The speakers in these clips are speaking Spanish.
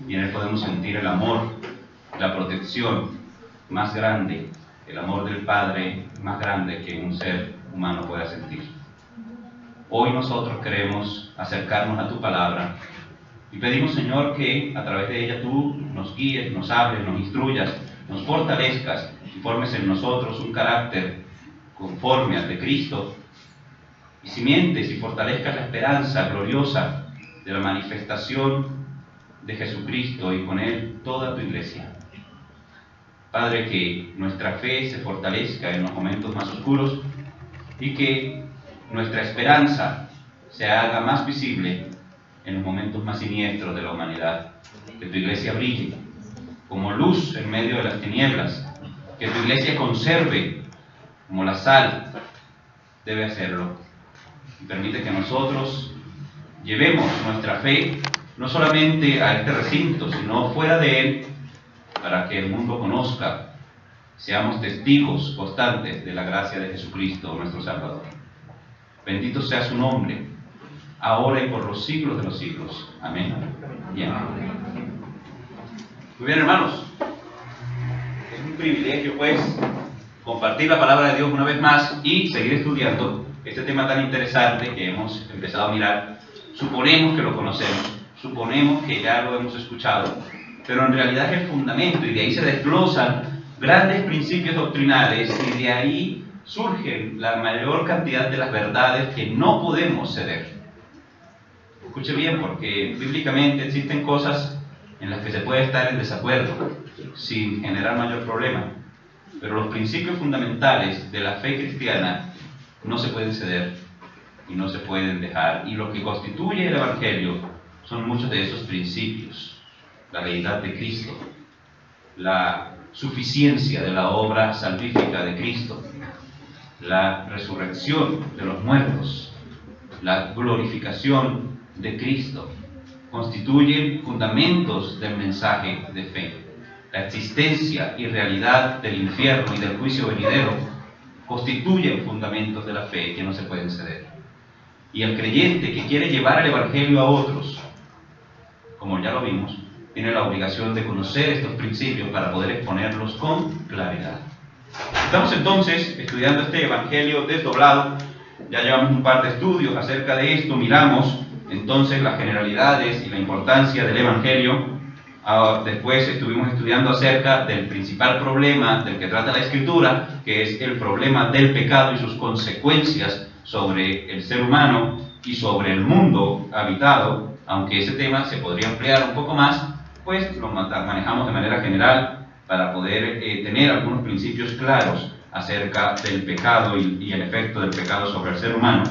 y en Él podemos sentir el amor, la protección más grande, el amor del Padre más grande que un ser humano pueda sentir. Hoy nosotros queremos acercarnos a tu palabra y pedimos, Señor, que a través de ella tú nos guíes, nos hables, nos instruyas, nos fortalezcas y formes en nosotros un carácter conforme al de Cristo, y cimientes y fortalezcas la esperanza gloriosa de la manifestación de Jesucristo y con Él toda tu iglesia. Padre, que nuestra fe se fortalezca en los momentos más oscuros y que nuestra esperanza se haga más visible en los momentos más siniestros de la humanidad. Que tu iglesia brille como luz en medio de las tinieblas, que tu iglesia conserve como la sal debe hacerlo. Y permite que nosotros llevemos nuestra fe no solamente a este recinto, sino fuera de él, para que el mundo conozca, seamos testigos constantes de la gracia de Jesucristo, nuestro Salvador. Bendito sea su nombre, ahora y por los siglos de los siglos. Amén. Y amén. Muy bien, hermanos. Es un privilegio, pues, compartir la palabra de Dios una vez más y seguir estudiando este tema tan interesante que hemos empezado a mirar. Suponemos que lo conocemos, suponemos que ya lo hemos escuchado, pero en realidad es el fundamento, y de ahí se desglosan grandes principios doctrinales, y de ahí surgen la mayor cantidad de las verdades que no podemos ceder. Escuche bien, porque bíblicamente existen cosas en las que se puede estar en desacuerdo sin generar mayor problema, pero los principios fundamentales de la fe cristiana no se pueden ceder y no se pueden dejar, y lo que constituye el Evangelio son muchos de esos principios: la deidad de Cristo, la suficiencia de la obra salvífica de Cristo, la resurrección de los muertos, la glorificación de Cristo, constituyen fundamentos del mensaje de fe. La existencia y realidad del infierno y del juicio venidero constituyen fundamentos de la fe que no se pueden ceder. Y el creyente que quiere llevar el Evangelio a otros, como ya lo vimos, tiene la obligación de conocer estos principios para poder exponerlos con claridad. Estamos entonces estudiando este Evangelio desdoblado. Ya llevamos un par de estudios acerca de esto. Miramos entonces las generalidades y la importancia del Evangelio. Después estuvimos estudiando acerca del principal problema del que trata la Escritura, que es el problema del pecado y sus consecuencias sobre el ser humano y sobre el mundo habitado. Aunque ese tema se podría ampliar un poco más, pues lo manejamos de manera general para poder tener algunos principios claros acerca del pecado y el efecto del pecado sobre el ser humano.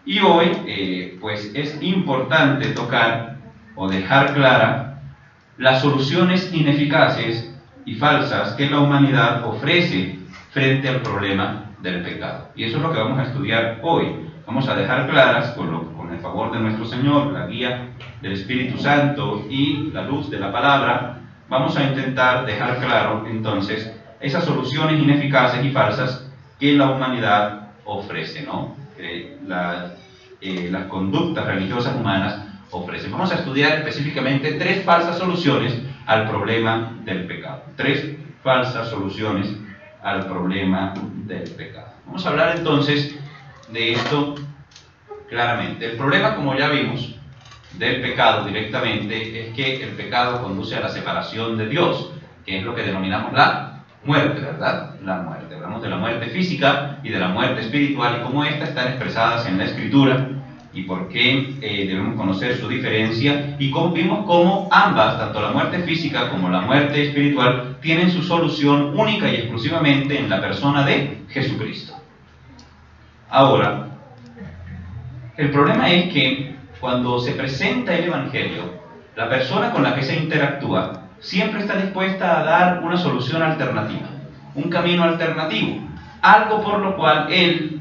Y hoy, pues es importante tocar o dejar clara las soluciones ineficaces y falsas que la humanidad ofrece frente al problema del pecado. Y eso es lo que vamos a estudiar hoy. Vamos a dejar claras, con el favor de nuestro Señor, la guía del Espíritu Santo y la luz de la palabra, vamos a intentar dejar claro entonces esas soluciones ineficaces y falsas que la humanidad ofrece, ¿no? Las conductas religiosas humanas ofrecen. Vamos a estudiar específicamente 3 falsas soluciones al problema del pecado. 3 falsas soluciones al problema del pecado. Vamos a hablar entonces de esto claramente. El problema, como ya vimos, del pecado directamente es que el pecado conduce a la separación de Dios, que es lo que denominamos la muerte, ¿verdad? La muerte. Hablamos de la muerte física y de la muerte espiritual y cómo estas están expresadas en la Escritura y por qué debemos conocer su diferencia, y vimos cómo ambas, tanto la muerte física como la muerte espiritual, tienen su solución única y exclusivamente en la persona de Jesucristo. Ahora, el problema es que cuando se presenta el Evangelio, la persona con la que se interactúa siempre está dispuesta a dar una solución alternativa, un camino alternativo, algo por lo cual él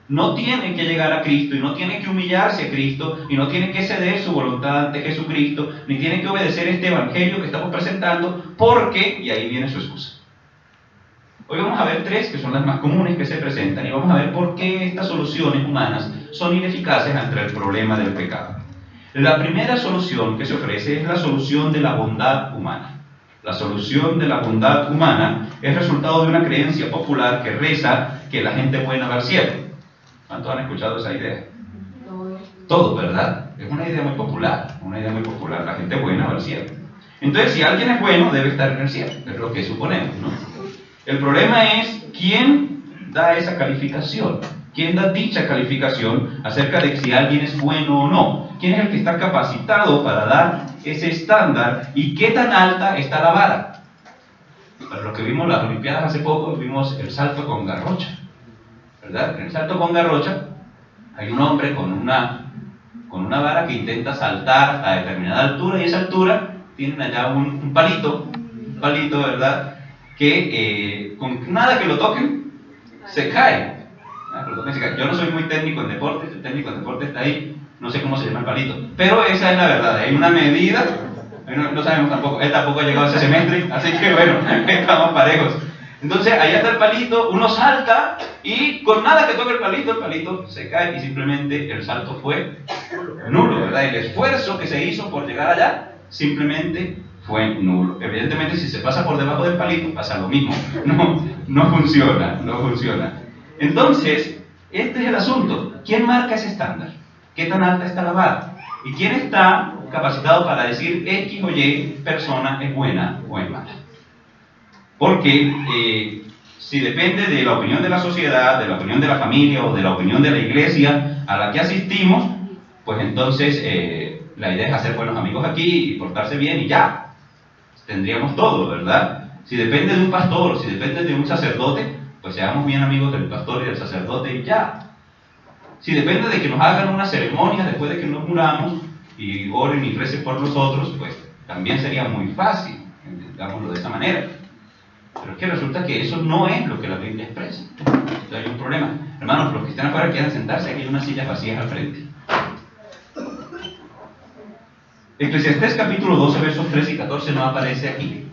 no tiene que llegar a Cristo y no tiene que humillarse a Cristo y no tiene que ceder su voluntad ante Jesucristo, ni tiene que obedecer este Evangelio que estamos presentando, porque, y ahí viene su excusa. Hoy vamos a ver 3 que son las más comunes que se presentan y vamos a ver por qué estas soluciones humanas son ineficaces ante el problema del pecado. La primera solución que se ofrece es la solución de la bondad humana. La solución de la bondad humana es resultado de una creencia popular que reza que la gente buena va al cielo. ¿Cuántos han escuchado esa idea? Todo, ¿verdad? Es una idea muy popular, la gente buena va al cielo. Entonces, si alguien es bueno, debe estar en el cielo, es lo que suponemos, ¿no? El problema es quién da esa calificación, quién da dicha calificación acerca de si alguien es bueno o no, quién es el que está capacitado para dar ese estándar y qué tan alta está la vara. Para los que vimos las Olimpiadas hace poco, vimos el salto con garrocha, ¿verdad? En el salto con garrocha hay un hombre con una vara que intenta saltar hasta determinada altura, y esa altura tiene allá un palito, ¿verdad? Que con nada que lo toquen se cae. Yo no soy muy técnico en deportes, el técnico en deportes está ahí, no sé cómo se llama el palito, pero esa es la verdad, hay una medida, no sabemos tampoco, él tampoco ha llegado a ese semestre, así que bueno, estamos parejos. Entonces, ahí está el palito, uno salta y con nada que toque el palito se cae y simplemente el salto fue nulo, ¿verdad? El esfuerzo que se hizo por llegar allá simplemente fue nulo. Evidentemente, si se pasa por debajo del palito, pasa lo mismo. No funciona. Entonces, este es el asunto. ¿Quién marca ese estándar? ¿Qué tan alta está la vara? ¿Y quién está capacitado para decir X o Y persona es buena o es mala? Porque si depende de la opinión de la sociedad, de la opinión de la familia o de la opinión de la iglesia a la que asistimos, pues entonces la idea es hacer buenos amigos aquí y portarse bien y ya. Tendríamos todo, ¿verdad? Si depende de un pastor, si depende de un sacerdote, pues seamos bien amigos del pastor y del sacerdote y ya. Si depende de que nos hagan una ceremonia después de que nos muramos y oren y recen por nosotros, pues también sería muy fácil, digámoslo de esa manera. Pero es que resulta que eso no es lo que la Biblia expresa. Entonces hay un problema. Hermanos, los que están afuera quieran sentarse, aquí hay unas sillas vacías al frente. Eclesiastés capítulo 12, versos 13 y 14 no aparece aquí.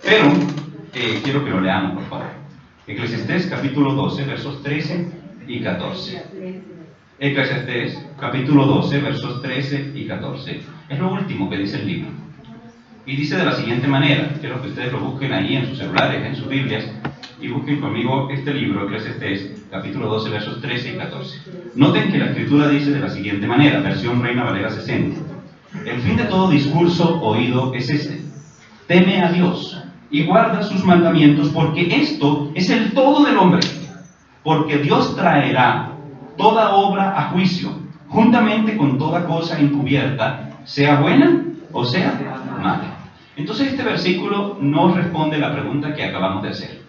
Pero quiero que lo leamos, por favor. Eclesiastés capítulo 12, versos 13 y 14. Eclesiastés capítulo 12, versos 13 y 14. Es lo último que dice el libro. Y dice de la siguiente manera, quiero que ustedes lo busquen ahí en sus celulares, en sus Biblias, y busquen conmigo este libro, Eclesiastés, capítulo 12, versos 13 y 14. Noten que la escritura dice de la siguiente manera, versión Reina Valera 60. El fin de todo discurso oído es este: teme a Dios y guarda sus mandamientos, porque esto es el todo del hombre. Porque Dios traerá toda obra a juicio, juntamente con toda cosa encubierta, sea buena o sea mala. Entonces este versículo nos responde la pregunta que acabamos de hacer.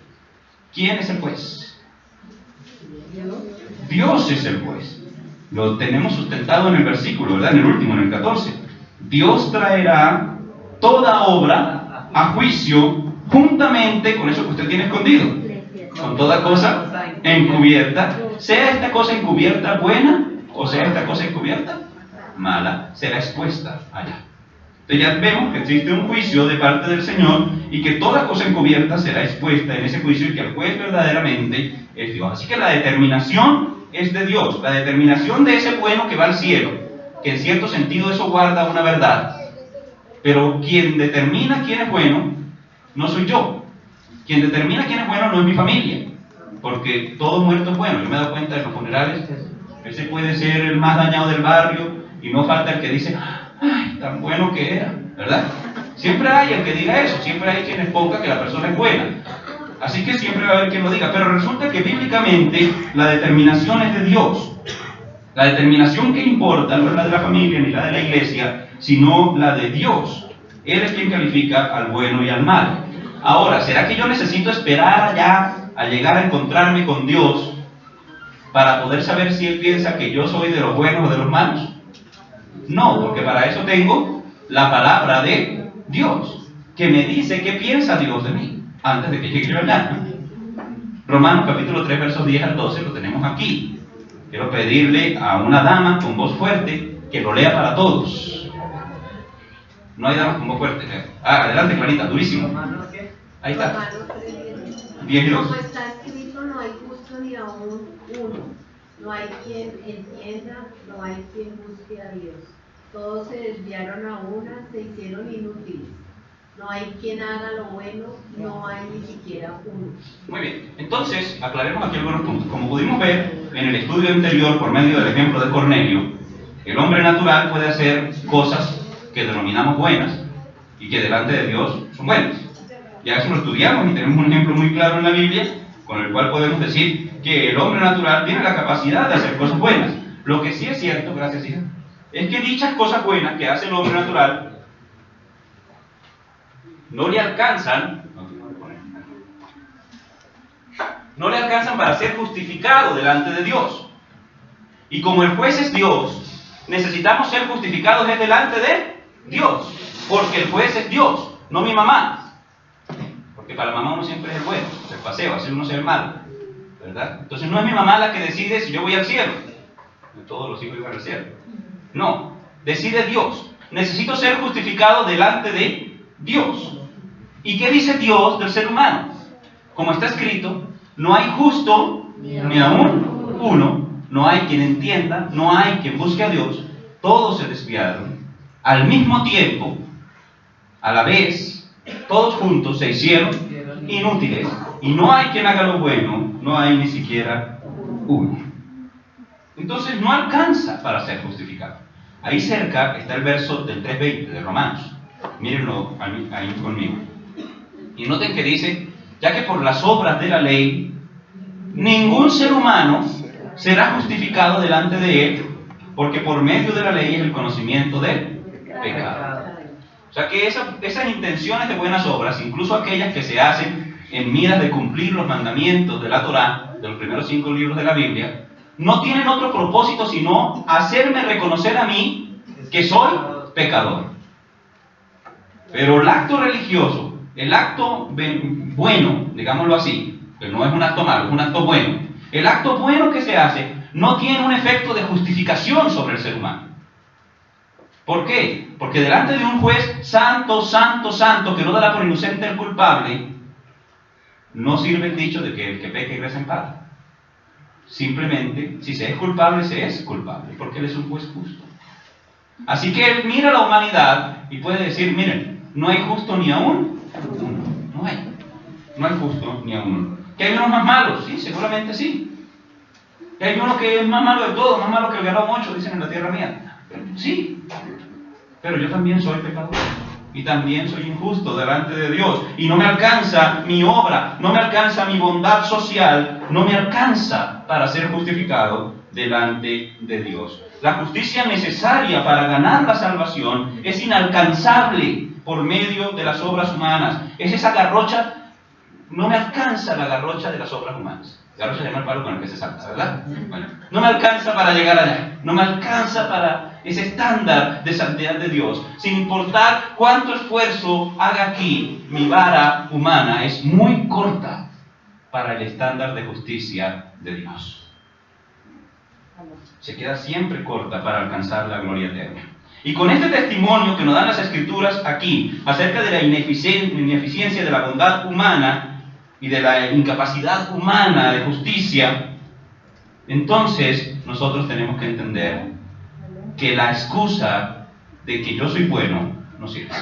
¿Quién es el juez? Dios es el juez. Lo tenemos sustentado en el versículo, ¿verdad? En el último, en el 14. Dios traerá toda obra a juicio juntamente con eso que usted tiene escondido, con toda cosa encubierta, sea esta cosa encubierta buena o sea esta cosa encubierta mala, será expuesta allá. Entonces ya vemos que existe un juicio de parte del Señor y que toda cosa encubierta será expuesta en ese juicio y que el juez verdaderamente es Dios. Así que la determinación es de Dios, la determinación de ese bueno que va al cielo, que en cierto sentido eso guarda una verdad. Pero quien determina quién es bueno no soy yo. Quien determina quién es bueno no es mi familia, porque todo muerto es bueno. Yo me he dado cuenta en los funerales, ese puede ser el más dañado del barrio y no falta el que dice, ¡ay, tan bueno que era! ¿Verdad? Siempre hay el que diga eso, siempre hay quien exponga que la persona es buena. Así que siempre va a haber quien lo diga, pero resulta que bíblicamente la determinación es de Dios. La determinación que importa no es la de la familia ni la de la iglesia, sino la de Dios. Él es quien califica al bueno y al malo. Ahora, ¿será que yo necesito esperar allá a llegar a encontrarme con Dios para poder saber si Él piensa que yo soy de los buenos o de los malos? No, porque para eso tengo la palabra de Dios, que me dice qué piensa Dios de mí, antes de que llegue yo allá. Romanos capítulo 3, versos 10 al 12, lo tenemos aquí. Quiero pedirle a una dama con voz fuerte que lo lea para todos. No hay damas con voz fuerte. Adelante, Clarita, durísimo. Ahí está. 10 y 2. Como está escrito, no hay justo ni aún uno. No hay quien entienda, no hay quien busque a Dios. Todos se desviaron a una, se hicieron inútiles. No hay quien haga lo bueno, no hay ni siquiera uno. Muy bien, entonces aclaremos aquí algunos puntos. Como pudimos ver en el estudio anterior por medio del ejemplo de Cornelio, el hombre natural puede hacer cosas que denominamos buenas y que delante de Dios son buenas. Ya eso lo estudiamos y tenemos un ejemplo muy claro en la Biblia con el cual podemos decir que el hombre natural tiene la capacidad de hacer cosas buenas. Lo que sí es cierto, gracias hija, es que dichas cosas buenas que hace el hombre natural no le alcanzan para ser justificado delante de Dios. Y como el juez es Dios, necesitamos ser justificados delante de Dios, porque el juez es Dios, no mi mamá. Porque para la mamá uno siempre es el bueno, el paseo, así uno sea el malo, ¿verdad? Entonces no es mi mamá la que decide si yo voy al cielo. Todos los hijos iban al cielo. No, decide Dios. Necesito ser justificado delante de Dios. ¿Y qué dice Dios del ser humano? Como está escrito, no hay justo ni aún uno, no hay quien entienda, no hay quien busque a Dios, todos se desviaron. Al mismo tiempo, a la vez, todos juntos se hicieron inútiles, y no hay quien haga lo bueno, no hay ni siquiera uno. Entonces no alcanza para ser justificado. Ahí cerca está el verso del 3:20 de Romanos. Mírenlo ahí conmigo. Y noten que dice, ya que por las obras de la ley, ningún ser humano será justificado delante de él, porque por medio de la ley es el conocimiento del pecado. O sea que esas intenciones de buenas obras, incluso aquellas que se hacen en miras de cumplir los mandamientos de la Torá, de los primeros 5 libros de la Biblia, no tienen otro propósito sino hacerme reconocer a mí que soy pecador. Pero el acto religioso, el acto bueno, digámoslo así, que no es un acto malo, es un acto bueno. El acto bueno que se hace no tiene un efecto de justificación sobre el ser humano. ¿Por qué? Porque delante de un juez santo, santo, santo, que no dará por inocente al culpable, no sirve el dicho de que el que peca ingresa en paz. Simplemente, si se es culpable, se es culpable, porque él es un juez justo. Así que él mira a la humanidad y puede decir, miren, no hay justo ni aún uno. No hay justo ni aún uno. ¿Que hay unos más malos? Sí, seguramente sí. ¿Que hay uno que es más malo de todos, más malo que el Galón 8, dicen en la tierra mía? Sí. Pero yo también soy pecador. Y también soy injusto delante de Dios. Y no me alcanza mi obra, no me alcanza mi bondad social, no me alcanza para ser justificado delante de Dios. La justicia necesaria para ganar la salvación es inalcanzable por medio de las obras humanas. Es esa garrocha, no me alcanza la garrocha de las obras humanas. Garrocha se llama el palo con el que se salta, ¿verdad? Bueno, no me alcanza para llegar allá, no me alcanza para ese estándar de santidad de Dios. Sin importar cuánto esfuerzo haga aquí, mi vara humana es muy corta para el estándar de justicia de Dios. Se queda siempre corta para alcanzar la gloria eterna. Y con este testimonio que nos dan las Escrituras aquí, acerca de la ineficiencia de la bondad humana y de la incapacidad humana de justicia, entonces nosotros tenemos que entender que la excusa de que yo soy bueno no sirve.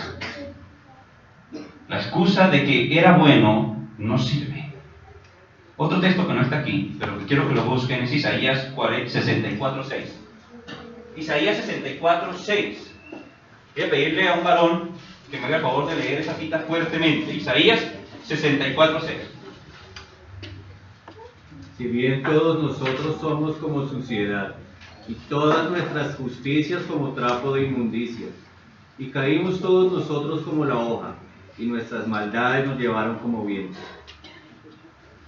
La excusa de que era bueno no sirve. Otro texto que no está aquí, pero que quiero que lo busquen, es Isaías 64:6. Isaías 64:6. Voy a pedirle a un varón que me haga el favor de leer esa cita fuertemente. Isaías 64:6. Si bien todos nosotros somos como suciedad, y todas nuestras justicias como trapo de inmundicia, y caímos todos nosotros como la hoja, y nuestras maldades nos llevaron como viento.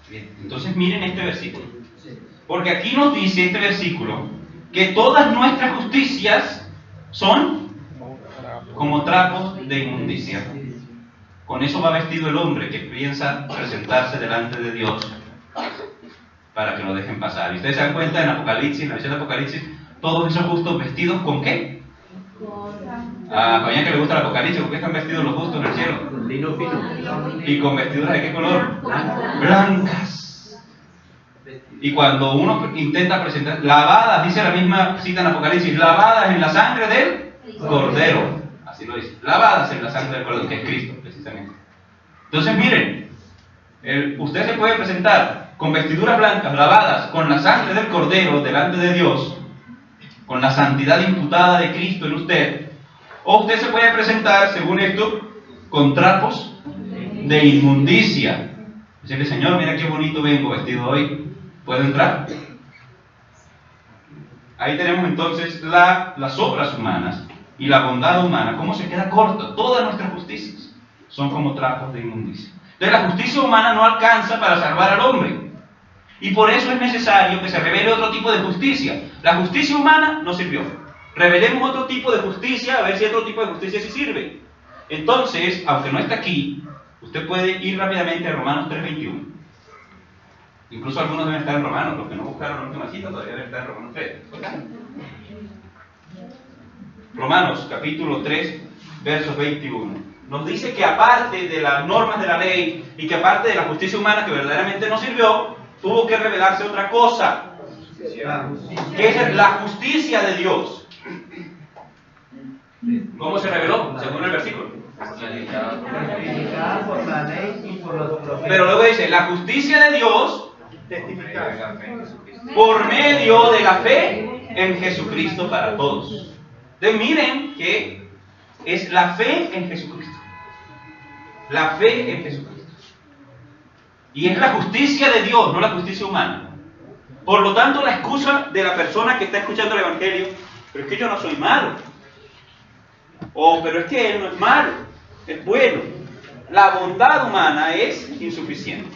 Bien, entonces miren este versículo. Porque aquí nos dice este versículo que todas nuestras justicias son como trapos de inmundicia. Con eso va vestido el hombre que piensa presentarse delante de Dios para que lo dejen pasar. Y ustedes se dan cuenta en Apocalipsis, en la visión de Apocalipsis, todos esos justos vestidos ¿con qué? A Fabián que le gusta el Apocalipsis, ¿con qué están vestidos los justos en el cielo? Con lino fino. ¿Y con vestiduras de qué color? Blancas. Y cuando uno intenta presentar, lavadas, dice la misma cita en Apocalipsis, lavadas en la sangre del Cordero, así lo dice, lavadas en la sangre del Cordero, que es Cristo, precisamente. Entonces miren, usted se puede presentar con vestiduras blancas, lavadas con la sangre del Cordero delante de Dios, con la santidad imputada de Cristo en usted, o usted se puede presentar, según esto, con trapos de inmundicia. Decirle, Señor, mira qué bonito vengo vestido hoy, ¿puedo entrar? Ahí tenemos entonces las obras humanas y la bondad humana, cómo se queda corta. Todas nuestras justicias son como trapos de inmundicia. Entonces la justicia humana no alcanza para salvar al hombre. Y por eso es necesario que se revele otro tipo de justicia. La justicia humana no sirvió. Revelemos otro tipo de justicia, a ver si otro tipo de justicia sí sirve. Entonces, aunque no está aquí, usted puede ir rápidamente a Romanos 3:21. Incluso algunos deben estar en Romanos, los que no buscaron la última cita todavía deben estar en Romanos 3. Romanos capítulo 3, versos 21. Nos dice que aparte de las normas de la ley y que aparte de la justicia humana que verdaderamente no sirvió, tuvo que revelarse otra cosa, que es la justicia de Dios. ¿Cómo se reveló? Según el versículo. Por la ley y por los profetas. Pero luego dice, la justicia de Dios por medio de la fe en Jesucristo para todos. Entonces miren que es la fe en Jesucristo. La fe en Jesucristo. Y es la justicia de Dios, no la justicia humana. Por lo tanto, la excusa de la persona que está escuchando el Evangelio, pero es que yo no soy malo. O, pero es que él no es malo, es bueno. La bondad humana es insuficiente.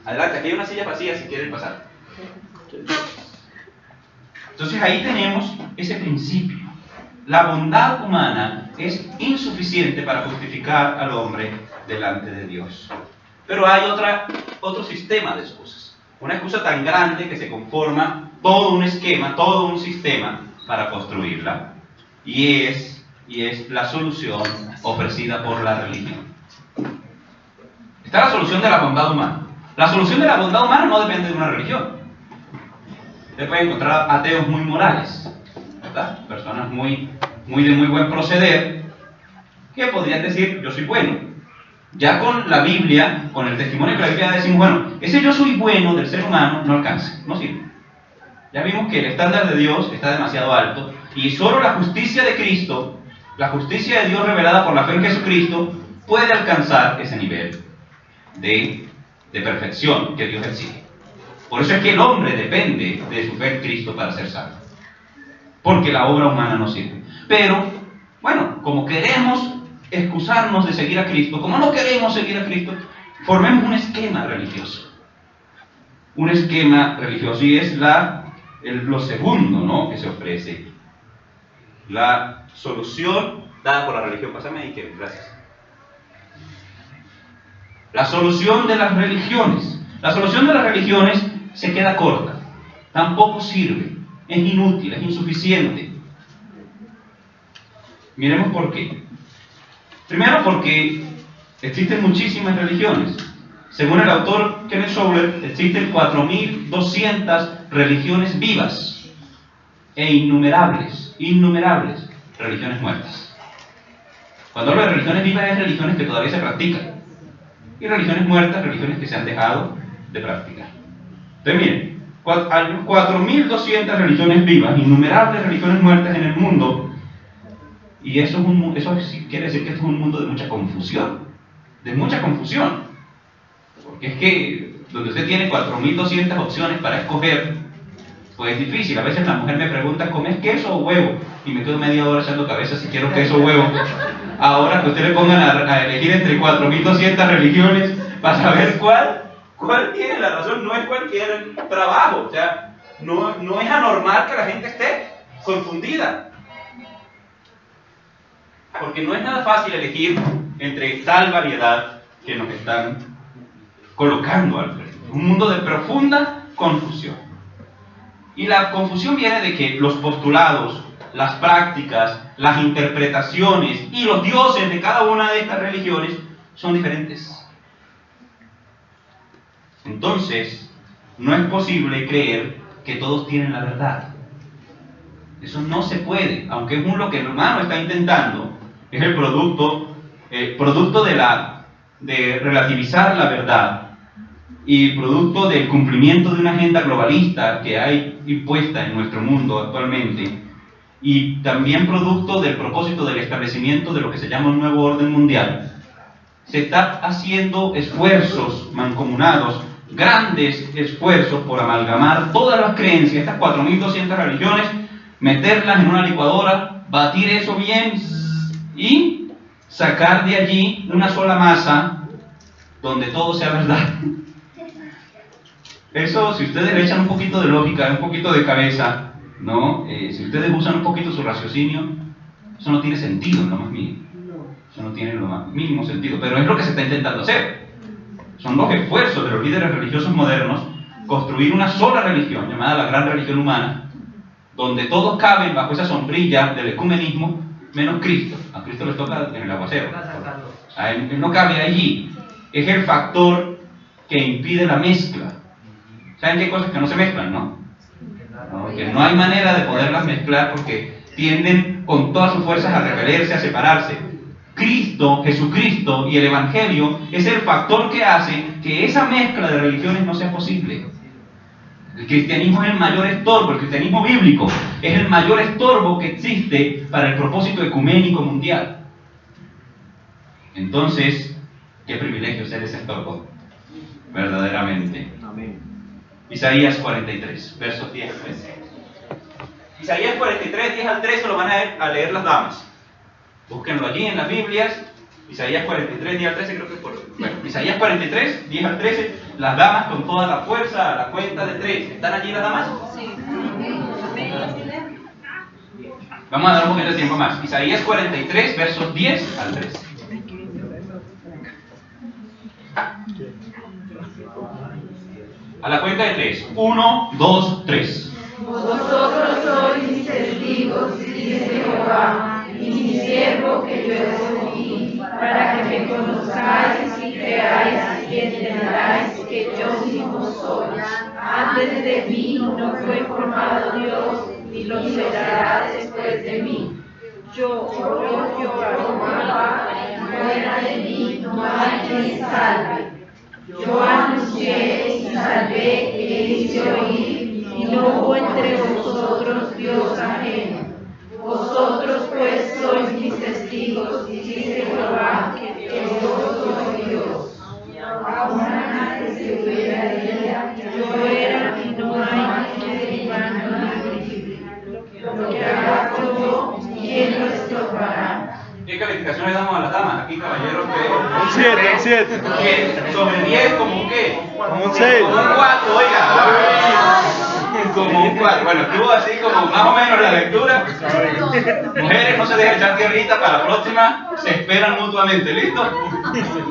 Adelante, aquí hay una silla vacía si quieren pasar. Entonces ahí tenemos ese principio. La bondad humana es insuficiente para justificar al hombre delante de Dios. Pero hay otro sistema de excusas. Una excusa tan grande que se conforma todo un esquema, todo un sistema para construirla. Y es la solución ofrecida por la religión. Está la solución de la bondad humana. La solución de la bondad humana no depende de una religión. Usted puede encontrar ateos muy morales, ¿verdad? Personas de muy buen proceder, que podrían decir, yo soy bueno. Ya con la Biblia, con el testimonio que la Biblia decimos, bueno, ese yo soy bueno del ser humano no alcanza, no sirve. Ya vimos que el estándar de Dios está demasiado alto, y solo la justicia de Cristo, la justicia de Dios revelada por la fe en Jesucristo, puede alcanzar ese nivel de perfección que Dios exige. Por eso es que el hombre depende de su fe en Cristo para ser salvo, porque la obra humana no sirve. Pero, bueno, como queremos excusarnos de seguir a Cristo, como no queremos seguir a Cristo, formemos un esquema religioso. Un esquema religioso, y es lo segundo, ¿no?, que se ofrece. La solución dada por la religión. Pásame ahí, Kevin, gracias. La solución de las religiones. La solución de las religiones se queda corta. Tampoco sirve. Es inútil, es insuficiente. Miremos por qué. Primero porque existen muchísimas religiones. Según el autor Kenneth Scholler, existen 4.200 religiones vivas e innumerables religiones muertas. Cuando hablo de religiones vivas es religiones que todavía se practican, y religiones muertas, religiones que se han dejado de practicar. Entonces miren, hay 4.200 religiones vivas, innumerables religiones muertas en el mundo. Y eso quiere decir que esto es un mundo de mucha confusión. Porque es que donde usted tiene 4.200 opciones para escoger, pues es difícil. A veces la mujer me pregunta, ¿comes queso o huevo? Y me quedo media hora echando cabeza si quiero queso o huevo. Ahora que usted le pongan a elegir entre 4.200 religiones para saber cuál tiene la razón, no es cualquier trabajo. O sea, no es anormal que la gente esté confundida. Porque no es nada fácil elegir entre tal variedad que nos están colocando al frente. Un mundo de profunda confusión. Y la confusión viene de que los postulados, las prácticas, las interpretaciones y los dioses de cada una de estas religiones son diferentes. Entonces, no es posible creer que todos tienen la verdad. Eso no se puede, aunque es lo que el humano está intentando, es el producto de relativizar la verdad y producto del cumplimiento de una agenda globalista que hay impuesta en nuestro mundo actualmente, y también producto del propósito del establecimiento de lo que se llama un nuevo orden mundial. Se está haciendo esfuerzos mancomunados, grandes esfuerzos por amalgamar todas las creencias, estas 4.200 religiones, meterlas en una licuadora, batir eso bien y sacar de allí una sola masa donde todo sea verdad. Eso, si ustedes le echan un poquito de lógica, un poquito de cabeza, ¿no? Si ustedes usan un poquito su raciocinio, eso no tiene sentido en lo más mínimo. Eso no tiene lo más mínimo sentido, pero es lo que se está intentando hacer. Son los esfuerzos de los líderes religiosos modernos construir una sola religión, llamada la gran religión humana, donde todos caben bajo esa sombrilla del ecumenismo, menos Cristo. A Cristo le toca en el aguacero. A él no cabe allí. Es el factor que impide la mezcla. ¿Saben qué hay cosas que no se mezclan, no? Que no hay manera de poderlas mezclar porque tienden con todas sus fuerzas a repelerse, a separarse. Cristo, Jesucristo y el Evangelio es el factor que hace que esa mezcla de religiones no sea posible. El cristianismo es el mayor estorbo, el cristianismo bíblico es el mayor estorbo que existe para el propósito ecuménico mundial. Entonces, qué privilegio ser ese estorbo, verdaderamente. Amén. Isaías 43, versos 10 al 13. Isaías 43, 10 al 13 lo van a leer las damas. Búsquenlo allí en las Biblias. Isaías 43, 10 al 13, creo que es por... Bueno, Isaías 43, 10 al 13, las damas con toda la fuerza, a la cuenta de 3. ¿Están allí las damas? Sí. Vamos a dar un poquito de tiempo más. Isaías 43, versos 10 al 13. A la cuenta de 3. 1, 2, 3. Vosotros sois mis testigos, dice Jehová, y mi siervo que yo escogí, para que me conozcáis y creáis y entendáis que yo mismo soy. Antes de mí no fue formado Dios, ni lo será después de mí. Yo, Jehová, fuera de mí no hay quien salve. Yo anuncié y salvé e hice oír, y no hubo entre vosotros Dios ajeno. Vosotros pues sois mis testigos, dice Jehová, que yo soy Dios. Aún antes que hubiera ella, yo era y no hay quien diga libre. Lo que haga yo, ¿quién lo estorbará? ¿Qué calificaciones damos a las damas? Aquí, caballeros, Un 7. ¿qué? ¿Sobre 10 como qué? Como un 6. Como un 4, oiga. Como un 4. Bueno, estuvo así como más o menos la lectura. Mujeres, no se dejen echar tierrita, para la próxima se esperan mutuamente, ¿listo?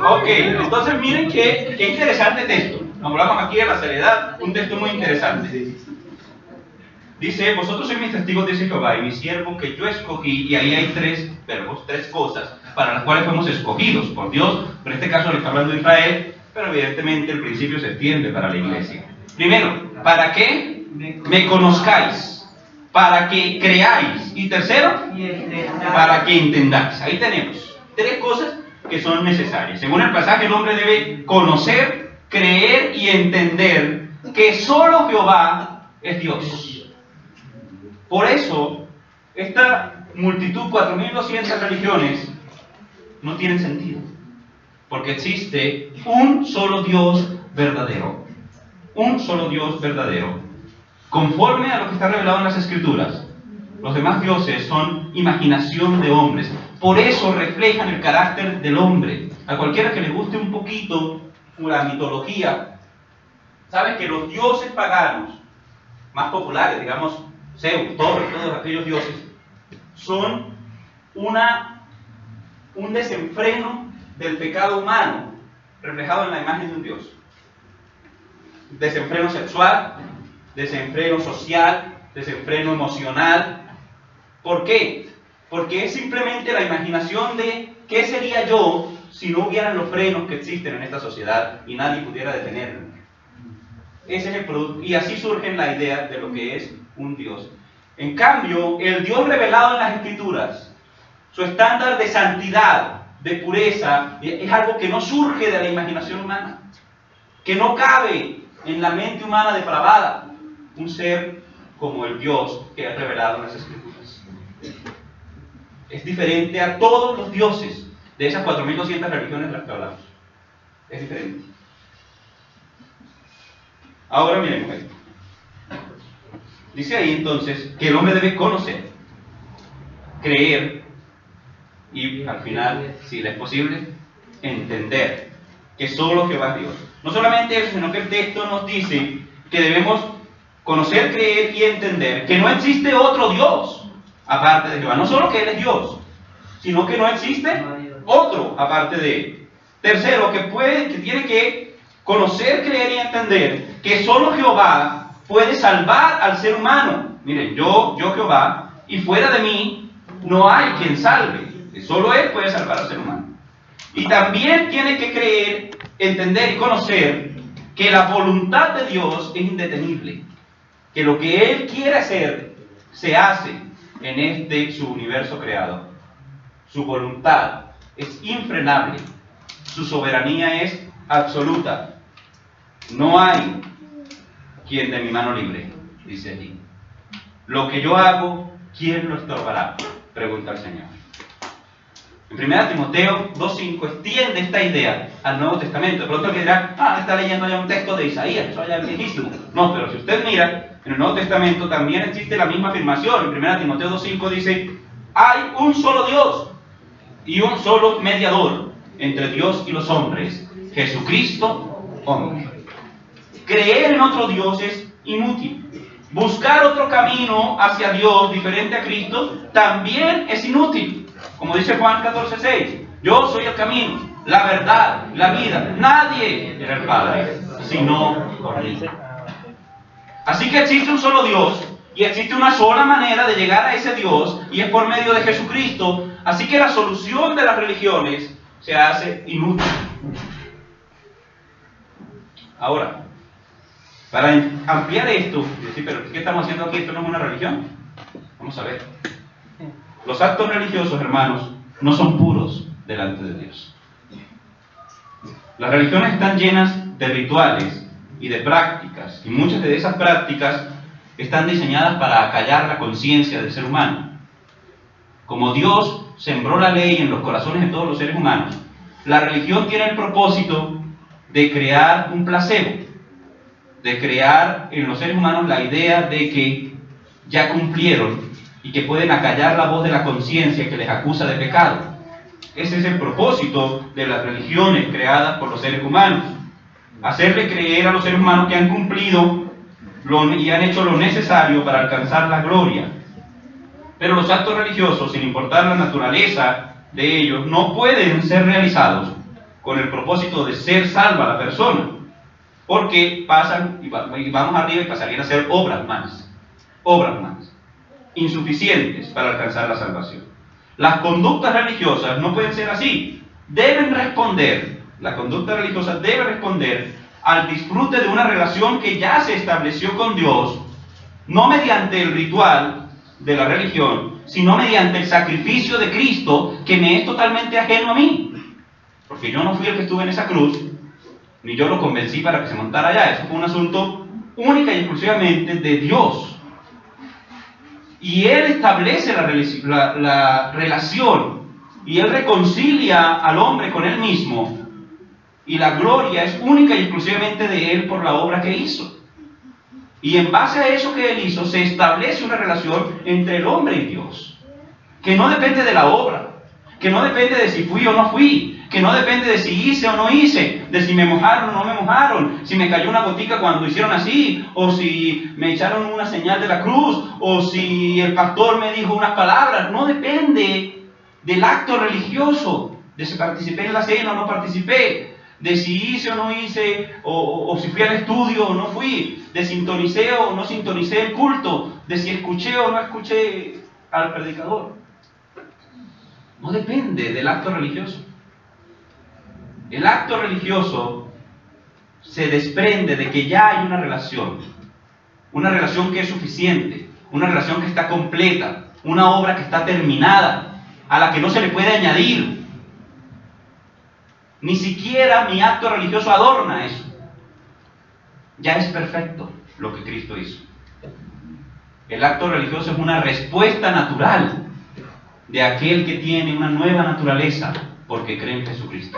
Ok, entonces miren qué interesante texto. Hablamos aquí de la seriedad, un texto muy interesante. Dice, vosotros sois mis testigos, dice Jehová, y mi siervo que yo escogí, y ahí hay 3 verbos, 3 cosas, para las cuales fuimos escogidos por Dios, pero en este caso le está hablando de Israel, pero evidentemente el principio se extiende para la iglesia. Primero, para que me conozcáis, para que creáis, y tercero, para que entendáis. Ahí tenemos 3 cosas que son necesarias. Según el pasaje, el hombre debe conocer, creer y entender que solo Jehová es Dios. Por eso, esta multitud, 4.200 religiones, no tienen sentido. Porque existe un solo Dios verdadero. Un solo Dios verdadero. Conforme a lo que está revelado en las Escrituras, los demás dioses son imaginación de hombres. Por eso reflejan el carácter del hombre. A cualquiera que le guste un poquito la mitología, sabe que los dioses paganos, más populares, digamos, Zeus, todos aquellos dioses, son un desenfreno del pecado humano reflejado en la imagen de un Dios. Desenfreno sexual, desenfreno social, desenfreno emocional. ¿Por qué? Porque es simplemente la imaginación de qué sería yo si no hubieran los frenos que existen en esta sociedad y nadie pudiera detenerlo. Ese es el producto, y así surge la idea de lo que es un Dios. En cambio, el Dios revelado en las Escrituras, su estándar de santidad, de pureza, es algo que no surge de la imaginación humana, que no cabe en la mente humana depravada, un ser como el Dios que es revelado en las Escrituras. Es diferente a todos los dioses de esas 4.200 religiones de las que hablamos. Es diferente. Ahora miremos esto. Dice ahí entonces que el hombre debe conocer, creer y al final, si le es posible, entender que solo Jehová es Dios. No solamente eso, sino que el texto nos dice que debemos conocer, creer y entender que no existe otro Dios aparte de Jehová. No solo que Él es Dios, sino que no existe otro aparte de Él. Tercero, que tiene que conocer, creer y entender que solo Jehová puede salvar al ser humano. Miren, yo Jehová, y fuera de mí no hay quien salve. Solo Él puede salvar al ser humano. Y también tiene que creer, entender y conocer que la voluntad de Dios es indetenible. Que lo que Él quiere hacer, se hace en su universo creado. Su voluntad es infrenable. Su soberanía es absoluta. No hay quien de mi mano libre, dice allí. Lo que yo hago, ¿quién lo estorbará? Pregunta el Señor. En 1 Timoteo 2.5 extiende esta idea al Nuevo Testamento. De pronto que dirá, está leyendo ya un texto de Isaías, eso ya es viejísimo. No, pero si usted mira, en el Nuevo Testamento también existe la misma afirmación. En 1 Timoteo 2.5 dice, hay un solo Dios y un solo mediador entre Dios y los hombres, Jesucristo, hombre. Creer en otro Dios es inútil. Buscar otro camino hacia Dios diferente a Cristo también es inútil. Como dice Juan 14:6, yo soy el camino, la verdad, la vida. Nadie era el Padre, sino por mí. Así que existe un solo Dios y existe una sola manera de llegar a ese Dios y es por medio de Jesucristo. Así que la solución de las religiones se hace inútil. Ahora, para ampliar esto, decir, pero ¿qué estamos haciendo aquí? ¿Esto no es una religión? Vamos a ver. Los actos religiosos, hermanos, no son puros delante de Dios. Las religiones están llenas de rituales y de prácticas, y muchas de esas prácticas están diseñadas para acallar la conciencia del ser humano. Como Dios sembró la ley en los corazones de todos los seres humanos, la religión tiene el propósito de crear un placebo, de crear en los seres humanos la idea de que ya cumplieron y que pueden acallar la voz de la conciencia que les acusa de pecado. Ese es el propósito de las religiones creadas por los seres humanos. Hacerle creer a los seres humanos que han cumplido y han hecho lo necesario para alcanzar la gloria. Pero los actos religiosos, sin importar la naturaleza de ellos, no pueden ser realizados con el propósito de ser salva la persona, porque pasan, y vamos arriba y pasarían a ser obras humanas, insuficientes para alcanzar la salvación. Las conductas religiosas no pueden ser así. La conducta religiosa debe responder al disfrute de una relación que ya se estableció con Dios, no mediante el ritual de la religión, sino mediante el sacrificio de Cristo, que me es totalmente ajeno a mí. Porque yo no fui el que estuve en esa cruz, ni yo lo convencí para que se montara allá. Eso fue un asunto única y exclusivamente de Dios. Y Él establece la relación, y Él reconcilia al hombre con Él mismo, y la gloria es única y exclusivamente de Él por la obra que hizo. Y en base a eso que Él hizo, se establece una relación entre el hombre y Dios, que no depende de la obra, que no depende de si fui o no fui, que no depende de si hice o no hice, de si me mojaron o no me mojaron, si me cayó una gotica cuando hicieron así, o si me echaron una señal de la cruz, o si el pastor me dijo unas palabras. No depende del acto religioso, de si participé en la cena o no participé, de si hice o no hice, o si fui al estudio o no fui, de sintonicé o no sintonicé el culto, de si escuché o no escuché al predicador. No depende del acto religioso. El acto religioso se desprende de que ya hay una relación que es suficiente, una relación que está completa, una obra que está terminada, a la que no se le puede añadir. Ni siquiera mi acto religioso adorna eso. Ya es perfecto lo que Cristo hizo. El acto religioso es una respuesta natural de aquel que tiene una nueva naturaleza porque cree en Jesucristo.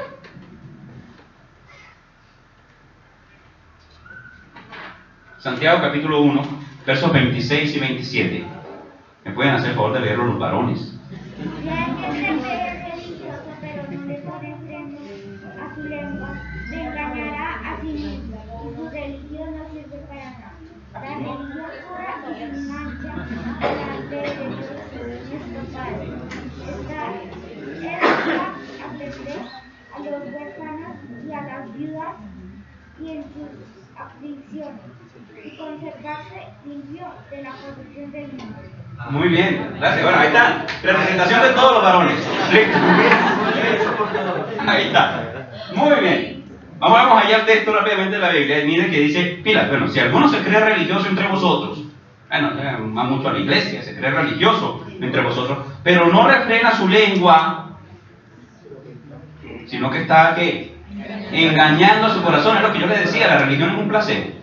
Santiago capítulo 1, versos 26 y 27. ¿Me pueden hacer el favor de leerlo los varones? Si alguien se cree religioso pero no le pone freno a su lengua, se engañará a sí mismo y su religión no sirve para nada. La religión pura y sin mancha delante de Dios nuestro Padre es atender a los huérfanos y a las viudas y en sus aflicciones y conservarse limpio de la corrupción del mundo. Muy bien, gracias. Bueno, ahí está. Representación de todos los varones. Ahí está. Muy bien. Vamos allá al texto rápidamente de la Biblia. Y miren que dice, pila, bueno, si alguno se cree religioso entre vosotros, bueno, va mucho a la iglesia, se cree religioso entre vosotros, pero no refrena su lengua, sino que está, ¿qué? Engañando a su corazón. Es lo que yo les decía, la religión es un placebo.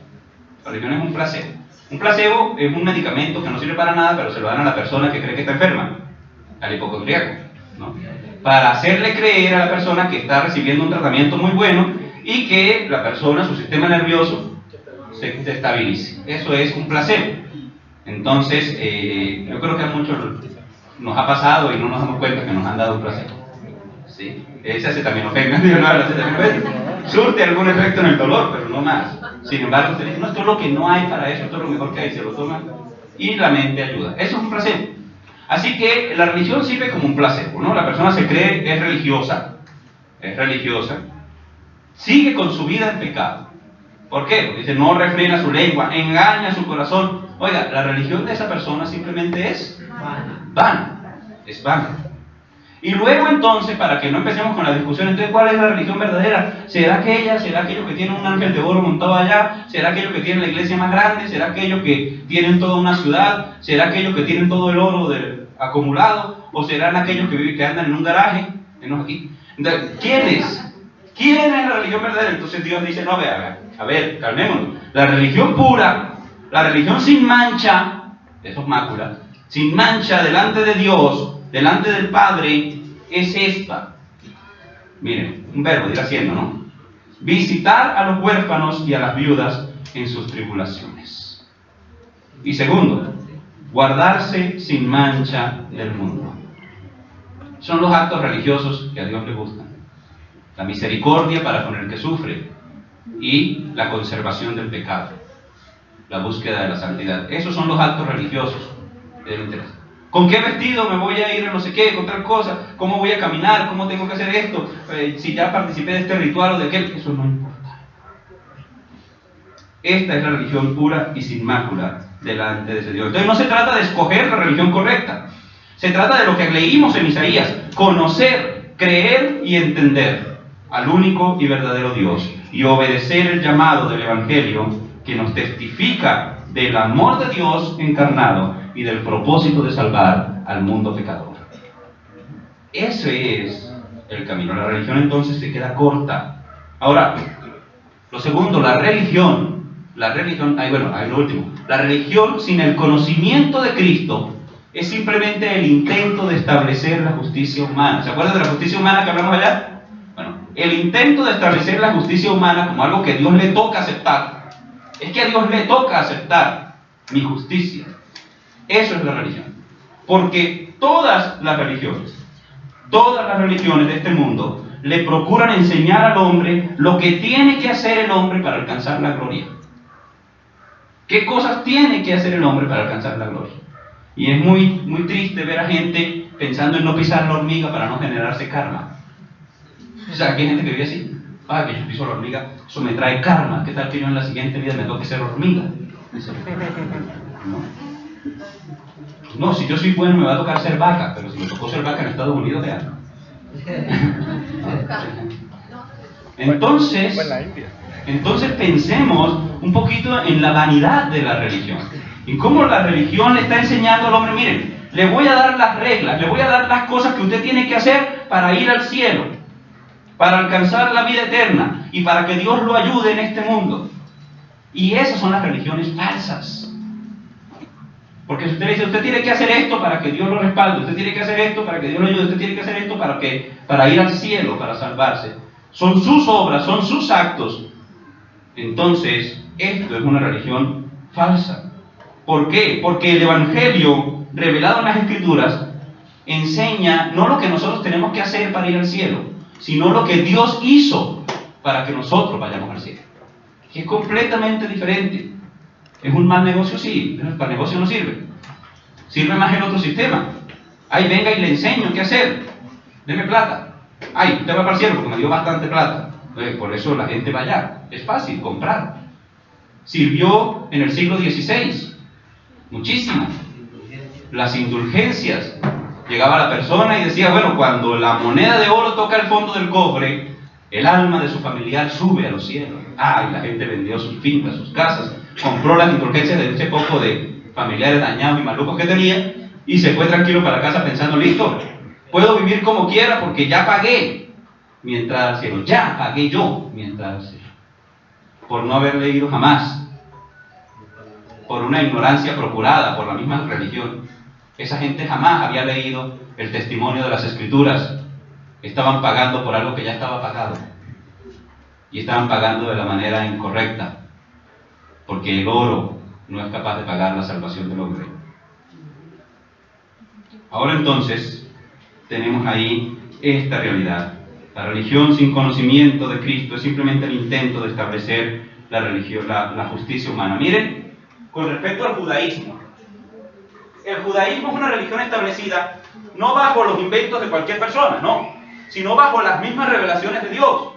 La religión es un placebo. Un placebo es un medicamento que no sirve para nada, pero se lo dan a la persona que cree que está enferma, al hipocondríaco, ¿no? Para hacerle creer a la persona que está recibiendo un tratamiento muy bueno y que la persona, su sistema nervioso, se estabilice. Eso es un placebo. Entonces, yo creo que a muchos nos ha pasado y no nos damos cuenta que nos han dado un placebo. ¿Sí? Ese acetaminofén, digo, no, el acetaminofén surte algún efecto en el dolor, pero no más. Sin embargo, usted dice, no, esto es lo que no hay para eso, esto es lo mejor que hay, se lo toma y la mente ayuda. Eso es un placebo. Así que la religión sirve como un placebo, ¿no? La persona se cree, es religiosa, sigue con su vida en pecado. ¿Por qué? Porque dice, no refrena su lengua, engaña su corazón. Oiga, la religión de esa persona simplemente es vana, es vana. Y luego entonces, para que no empecemos con la discusión, entonces, ¿cuál es la religión verdadera? ¿Será aquella? ¿Será aquello que tiene un ángel de oro montado allá? ¿Será aquello que tiene la iglesia más grande? ¿Será aquello que tienen toda una ciudad? ¿Será aquello que tienen todo el oro acumulado? ¿O serán aquellos que andan en un garaje? Entonces, ¿quién es? ¿Quién es la religión verdadera? Entonces Dios dice, no, a ver, calmémonos. La religión pura, la religión sin mancha, eso es mácula, sin mancha delante de Dios, delante del Padre, es esta. Miren, un verbo, ir haciendo, ¿no? Visitar a los huérfanos y a las viudas en sus tribulaciones. Y segundo, guardarse sin mancha del mundo. Son los actos religiosos que a Dios le gustan. La misericordia para con el que sufre y la conservación del pecado, la búsqueda de la santidad. Esos son los actos religiosos que deben tener. ¿Con qué vestido me voy a ir a no sé qué, con tal cosa? ¿Cómo voy a caminar? ¿Cómo tengo que hacer esto? Si ya participé de este ritual o de aquel, eso no importa. Esta es la religión pura y sin mácula delante de ese Dios. Entonces no se trata de escoger la religión correcta. Se trata de lo que leímos en Isaías: conocer, creer y entender al único y verdadero Dios y obedecer el llamado del Evangelio que nos testifica del amor de Dios encarnado y del propósito de salvar al mundo pecador. Ese es el camino. La religión entonces se queda corta. Ahora, lo segundo, la religión, ahí lo último. La religión sin el conocimiento de Cristo es simplemente el intento de establecer la justicia humana. ¿Se acuerdan de la justicia humana que hablamos allá? Bueno, el intento de establecer la justicia humana como algo que a Dios le toca aceptar. Es que a Dios le toca aceptar mi justicia. Eso es la religión. Porque todas las religiones de este mundo le procuran enseñar al hombre lo que tiene que hacer el hombre para alcanzar la gloria. ¿Qué cosas tiene que hacer el hombre para alcanzar la gloria? Y es muy, muy triste ver a gente pensando en no pisar la hormiga para no generarse karma. O sea, que hay gente que vive así. Que yo piso la hormiga, eso me trae karma. ¿Qué tal que yo en la siguiente vida me toque ser hormiga? No, si yo soy bueno me va a tocar ser vaca, pero si me tocó ser vaca en Estados Unidos, vean. Entonces pensemos un poquito en la vanidad de la religión Y cómo la religión le está enseñando al hombre, miren, le voy a dar las reglas, le voy a dar las cosas que usted tiene que hacer para ir al cielo, para alcanzar la vida eterna y para que Dios lo ayude en este mundo. Y esas son las religiones falsas. Porque si usted le dice, usted tiene que hacer esto para que Dios lo respalde, usted tiene que hacer esto para que Dios lo ayude, usted tiene que hacer esto para ir al cielo, para salvarse. Son sus obras, son sus actos. Entonces, esto es una religión falsa. ¿Por qué? Porque el Evangelio revelado en las Escrituras enseña no lo que nosotros tenemos que hacer para ir al cielo, sino lo que Dios hizo para que nosotros vayamos al cielo. Que es completamente diferente. ¿Es un mal negocio? Sí, pero para el negocio no sirve. Sirve más el otro sistema. Ay, venga y le enseño qué hacer. Deme plata. Ay, usted va para el cielo porque me dio bastante plata. Por eso la gente va allá. Es fácil comprar. Sirvió en el siglo XVI. Muchísimas. Las indulgencias. Llegaba la persona y decía, bueno, cuando la moneda de oro toca el fondo del cofre, el alma de su familiar sube a los cielos. Y la gente vendió sus fincas, sus casas, compró las indulgencias de ese poco de familiares dañados y malucos que tenía y se fue tranquilo para casa pensando, listo, puedo vivir como quiera porque ya pagué, mientras ya pagué yo, mientras por no haber leído jamás, por una ignorancia procurada por la misma religión. Esa gente jamás había leído el testimonio de las Escrituras. Estaban pagando por algo que ya estaba pagado. Y estaban pagando de la manera incorrecta. Porque el oro no es capaz de pagar la salvación del hombre. Ahora entonces, tenemos ahí esta realidad. La religión sin conocimiento de Cristo es simplemente el intento de establecer la religión, la justicia humana. Miren, con respecto al judaísmo. El judaísmo es una religión establecida no bajo los inventos de cualquier persona, no, sino bajo las mismas revelaciones de Dios.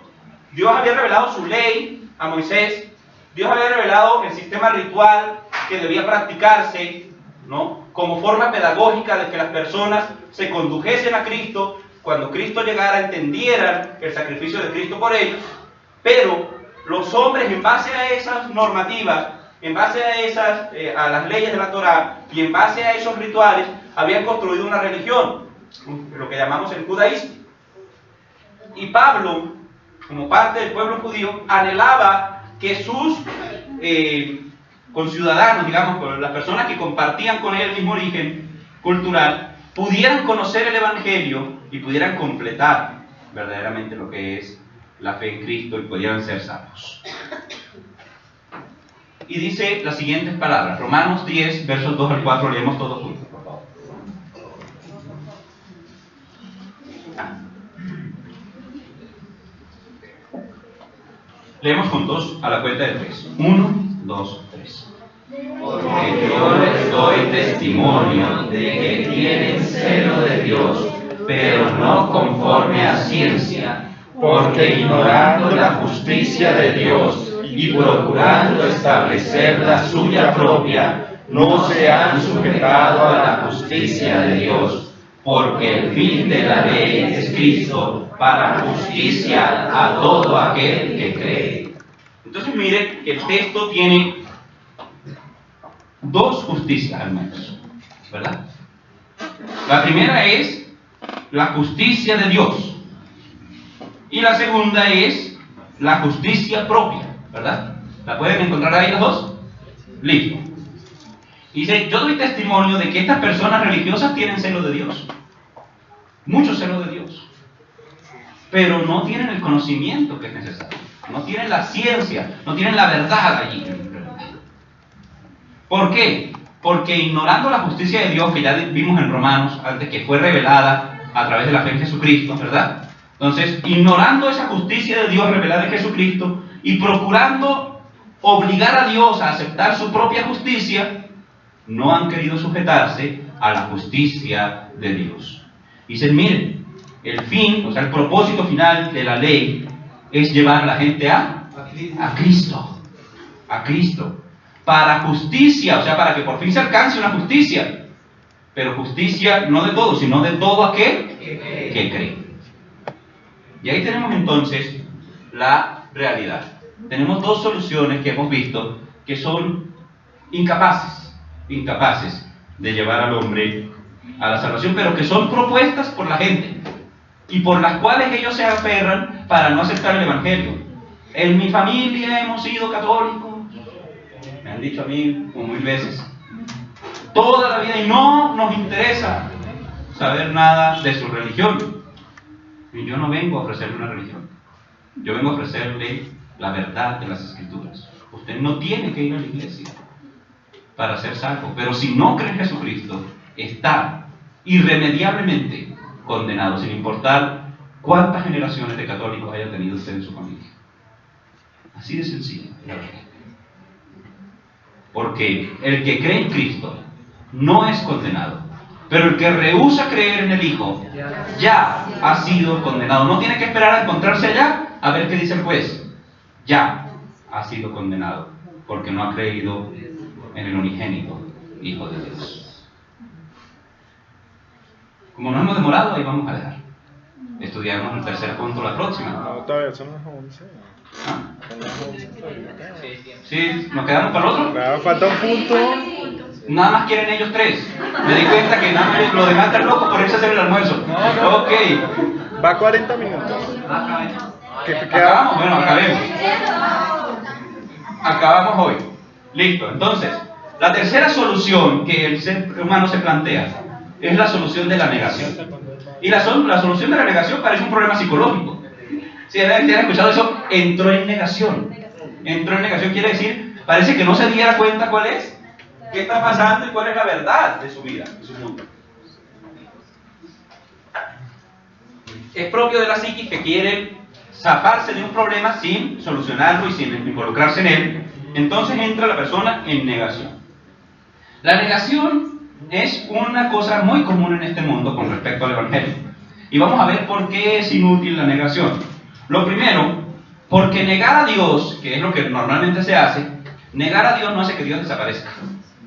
Dios había revelado su ley a Moisés, Dios había revelado el sistema ritual que debía practicarse, ¿no?, como forma pedagógica de que las personas se condujesen a Cristo, cuando Cristo llegara entendieran el sacrificio de Cristo por ellos, pero los hombres en base a esas normativas, en base a las leyes de la Torá y en base a esos rituales, habían construido una religión, lo que llamamos el judaísmo. Y Pablo, como parte del pueblo judío, anhelaba que sus conciudadanos, digamos, las personas que compartían con él el mismo origen cultural, pudieran conocer el Evangelio y pudieran completar verdaderamente lo que es la fe en Cristo y pudieran ser salvos. Y dice las siguientes palabras, Romanos 10, versos 2 al 4, leemos todos juntos, por favor. Leemos juntos a la cuenta de 3. 1, 2, 3. Porque yo les doy testimonio de que tienen celo de Dios, pero no conforme a ciencia, porque ignorando la justicia de Dios y procurando establecer la suya propia, no se han sujetado a la justicia de Dios, porque el fin de la ley es Cristo, para justicia a todo aquel que cree. Entonces miren que el texto tiene dos justicias al menos, ¿verdad? La primera es la justicia de Dios y la segunda es la justicia propia, ¿verdad? ¿La pueden encontrar ahí las dos? Listo. Dice, yo doy testimonio de que estas personas religiosas tienen celo de Dios, mucho celo de Dios, pero no tienen el conocimiento que es necesario, no tienen la ciencia, no tienen la verdad allí. ¿Por qué? Porque ignorando la justicia de Dios, que ya vimos en Romanos, antes que fue revelada a través de la fe en Jesucristo, ¿verdad? Entonces, ignorando esa justicia de Dios revelada en Jesucristo y procurando obligar a Dios a aceptar su propia justicia, no han querido sujetarse a la justicia de Dios. Dicen, miren, el fin, o sea, el propósito final de la ley es llevar a la gente a Cristo. A Cristo. Para justicia, o sea, para que por fin se alcance una justicia. Pero justicia no de todos, sino de todo aquel que cree. Y ahí tenemos entonces la realidad. Tenemos dos soluciones que hemos visto que son incapaces incapaces de llevar al hombre a la salvación, pero que son propuestas por la gente y por las cuales ellos se aferran para no aceptar el Evangelio. En mi familia hemos sido católicos, me han dicho a mí como 1000 veces, toda la vida, y no nos interesa saber nada de su religión. Y yo no vengo a ofrecerle una religión, yo vengo a ofrecerle la verdad de las Escrituras. Usted no tiene que ir a la iglesia para ser salvo, pero si no cree en Jesucristo, está irremediablemente condenado, sin importar cuántas generaciones de católicos haya tenido usted en su familia. Así de sencillo, la verdad. Porque el que cree en Cristo no es condenado, pero el que rehúsa creer en el Hijo ya ha sido condenado. No tiene que esperar a encontrarse allá a ver qué dice el juez. Ya ha sido condenado porque no ha creído en el unigénito Hijo de Dios. Como nos hemos demorado, ahí vamos a dejar. Estudiaremos el tercer punto la próxima. No, todavía son las 11. ¿Ah? Son las 11 todavía. ¿Sí? ¿Nos quedamos para el otro? Claro, falta un punto. Nada más quieren ellos 3. Me di cuenta que nada más lo demás están locos por irse a hacer el almuerzo. No. Ok. Va 40 minutos. ¿Qué te queda? ¿Acabamos? Bueno, acabemos. Acabamos hoy. Listo. Entonces, la tercera solución que el ser humano se plantea es la solución de la negación. Y la solución de la negación parece un problema psicológico. Si han escuchado eso, entró en negación. Entró en negación quiere decir, parece que no se diera cuenta cuál es, qué está pasando y cuál es la verdad de su vida, de su mundo. Es propio de la psiquis que quiere zafarse de un problema sin solucionarlo y sin involucrarse en él. Entonces entra la persona en negación. La negación es una cosa muy común en este mundo con respecto al Evangelio. Y vamos a ver por qué es inútil la negación. Lo primero, porque negar a Dios, que es lo que normalmente se hace, negar a Dios no hace que Dios desaparezca.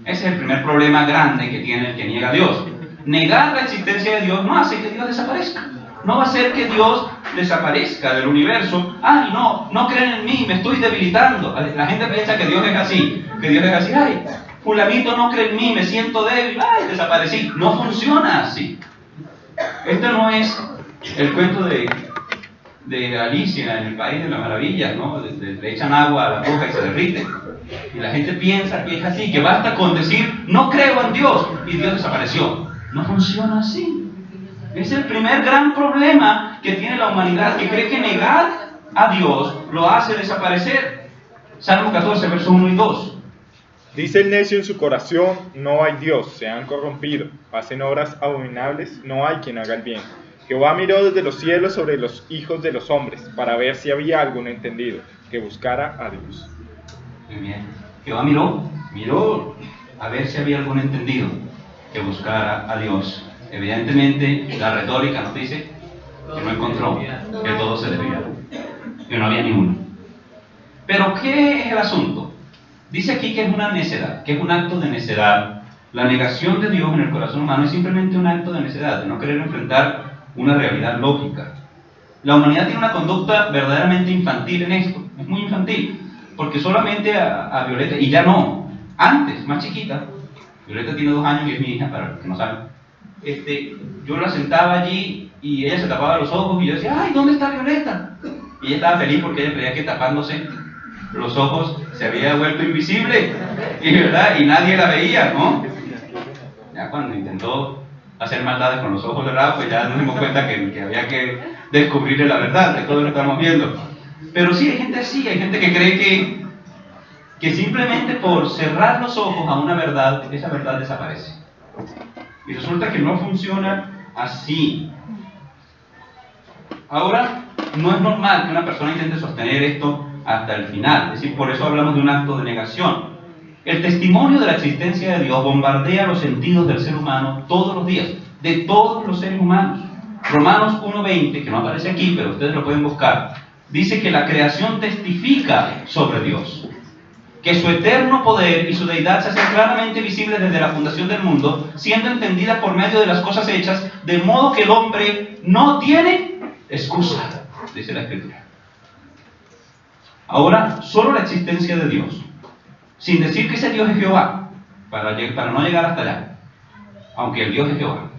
Ese es el primer problema grande que tiene el que niega a Dios. Negar la existencia de Dios no hace que Dios desaparezca. No va a hacer que Dios desaparezca del universo. Ay, no creen en mí, me estoy debilitando. La gente piensa que Dios es así, ay, fulanito no cree en mí, me siento débil, ay, desaparecí. No funciona así. Esto no es el cuento de Alicia en el País de las Maravillas, ¿no? Le echan agua a la bruja y se derrite. Y la gente piensa que es así, que basta con decir, no creo en Dios, y Dios desapareció. No funciona así. Es el primer gran problema que tiene la humanidad, que cree que negar a Dios lo hace desaparecer. Salmo 14, versos 1 y 2. Dice el necio en su corazón, no hay Dios, se han corrompido, hacen obras abominables, no hay quien haga el bien. Jehová miró desde los cielos sobre los hijos de los hombres, para ver si había algún entendido, que buscara a Dios. Muy bien. Jehová miró a ver si había algún entendido que buscara a Dios. Evidentemente, la retórica nos dice que no encontró, que todos se desviaron, que no había ninguno. Pero, ¿qué es el asunto? Dice aquí que es una necedad, que es un acto de necedad. La negación de Dios en el corazón humano es simplemente un acto de necedad, de no querer enfrentar una realidad lógica. La humanidad tiene una conducta verdaderamente infantil en esto, es muy infantil, porque solamente a Violeta, y ya no, antes, más chiquita, Violeta tiene 2 años y es mi hija, para los que no saben, yo la sentaba allí y ella se tapaba los ojos y yo decía, ay, ¿dónde está Violeta? Y ella estaba feliz porque ella creía que tapándose los ojos se había vuelto invisible, ¿verdad? Y nadie la veía, ¿no? Ya cuando intentó hacer maldades con los ojos cerrados, pues ya nos dimos cuenta que había que descubrirle la verdad de todo lo que estamos viendo. Pero sí, hay gente así, hay gente que cree que simplemente por cerrar los ojos a una verdad, esa verdad desaparece. Y resulta que no funciona así. Ahora, no es normal que una persona intente sostener esto hasta el final, es decir, por eso hablamos de un acto de negación. El testimonio de la existencia de Dios bombardea los sentidos del ser humano todos los días, de todos los seres humanos. Romanos 1:20, que no aparece aquí, pero ustedes lo pueden buscar, dice que la creación testifica sobre Dios, que su eterno poder y su deidad se hacen claramente visibles desde la fundación del mundo, siendo entendida por medio de las cosas hechas, de modo que el hombre no tiene excusa, dice la Escritura. Ahora, solo la existencia de Dios, sin decir que ese Dios es Jehová, para no llegar hasta allá, aunque el Dios es Jehová.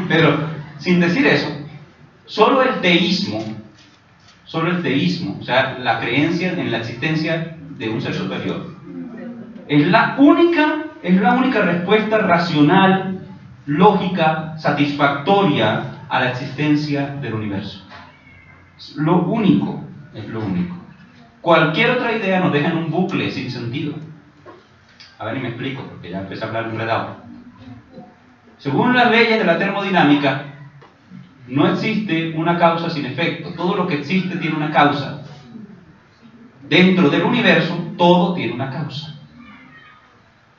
Pero sin decir eso, solo el teísmo, o sea, la creencia en la existencia de un ser superior, es la única respuesta racional, lógica, satisfactoria a la existencia del universo. Es lo único. Cualquier otra idea nos deja en un bucle sin sentido. A ver, y me explico, porque ya empecé a hablar enredado. Según las leyes de la termodinámica, no existe una causa sin efecto. Todo lo que existe tiene una causa. Dentro del universo, todo tiene una causa.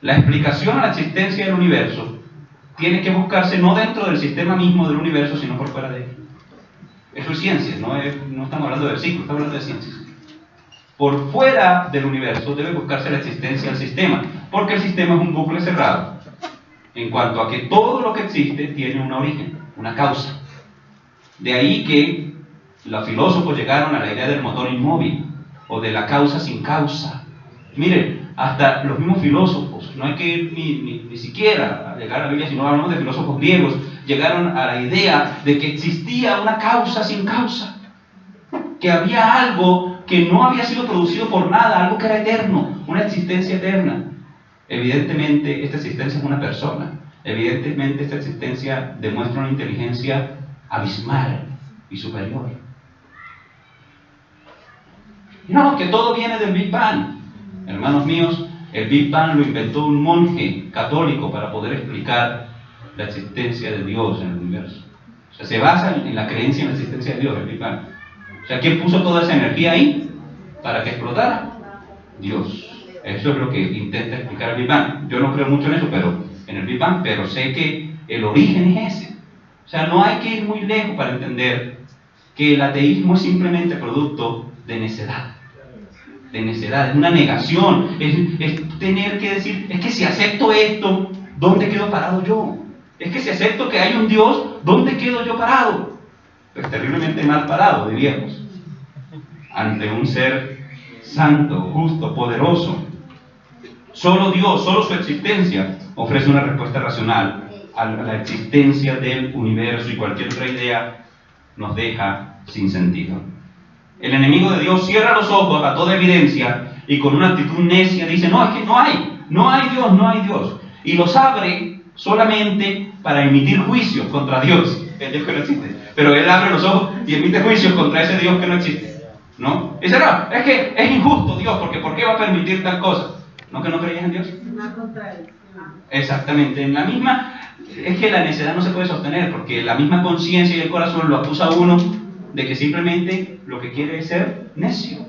La explicación a la existencia del universo tiene que buscarse no dentro del sistema mismo del universo, sino por fuera de él. Eso es ciencia, no estamos hablando de versículos, estamos hablando de ciencias. Por fuera del universo debe buscarse la existencia del sistema, porque el sistema es un bucle cerrado, en cuanto a que todo lo que existe tiene un origen, una causa. De ahí que los filósofos llegaron a la idea del motor inmóvil, o de la causa sin causa. Miren, hasta los mismos filósofos, no hay que ir ni siquiera a llegar a la Biblia, sino hablamos de filósofos griegos, llegaron a la idea de que existía una causa sin causa, que había algo que no había sido producido por nada, algo que era eterno, una existencia eterna. Evidentemente esta existencia es una persona, evidentemente esta existencia demuestra una inteligencia abismal y superior. No, que todo viene del Big Bang. Hermanos míos, el Big Bang lo inventó un monje católico para poder explicar la existencia de Dios en el universo. O sea, se basa en la creencia en la existencia de Dios, el Big Bang. O sea, ¿quién puso toda esa energía ahí para que explotara? Dios. Eso es lo que intenta explicar el Big Bang. Yo no creo mucho en eso, en el Big Bang, pero sé que el origen es ese. O sea, no hay que ir muy lejos para entender que el ateísmo es simplemente producto de necedad. Es una negación, es tener que decir, es que si acepto esto, ¿dónde quedo parado yo? Es que si acepto que hay un Dios, ¿dónde quedo yo parado? Pues terriblemente mal parado, diríamos, ante un ser santo, justo, poderoso. Solo Dios, solo su existencia ofrece una respuesta racional a la existencia del universo, y cualquier otra idea nos deja sin sentido. El enemigo de Dios cierra los ojos a toda evidencia y con una actitud necia dice, no, es que no hay Dios, y los abre solamente para emitir juicios contra Dios, el Dios que no existe. Pero él abre los ojos y emite juicios contra ese Dios que no existe, ¿no? Dice, no, es que es injusto Dios, porque ¿por qué va a permitir tal cosa? ¿No que no creías en Dios? Una contradicción. Exactamente, en la misma, es que la necedad no se puede sostener, porque la misma conciencia y el corazón lo acusa a uno de que simplemente lo que quiere es ser necio.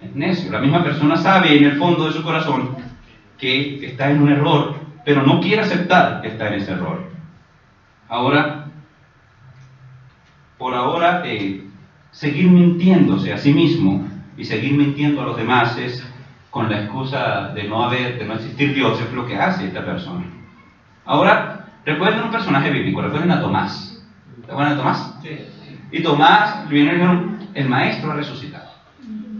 Es necio. La misma persona sabe en el fondo de su corazón que está en un error, pero no quiere aceptar que está en ese error. Por ahora, seguir mintiéndose a sí mismo y seguir mintiendo a los demás es con la excusa de no existir Dios, es lo que hace esta persona. Ahora, recuerden un personaje bíblico, recuerden a Tomás. ¿Se acuerdan de Tomás? Sí. Y Tomás, viene y dijeron, el maestro ha resucitado.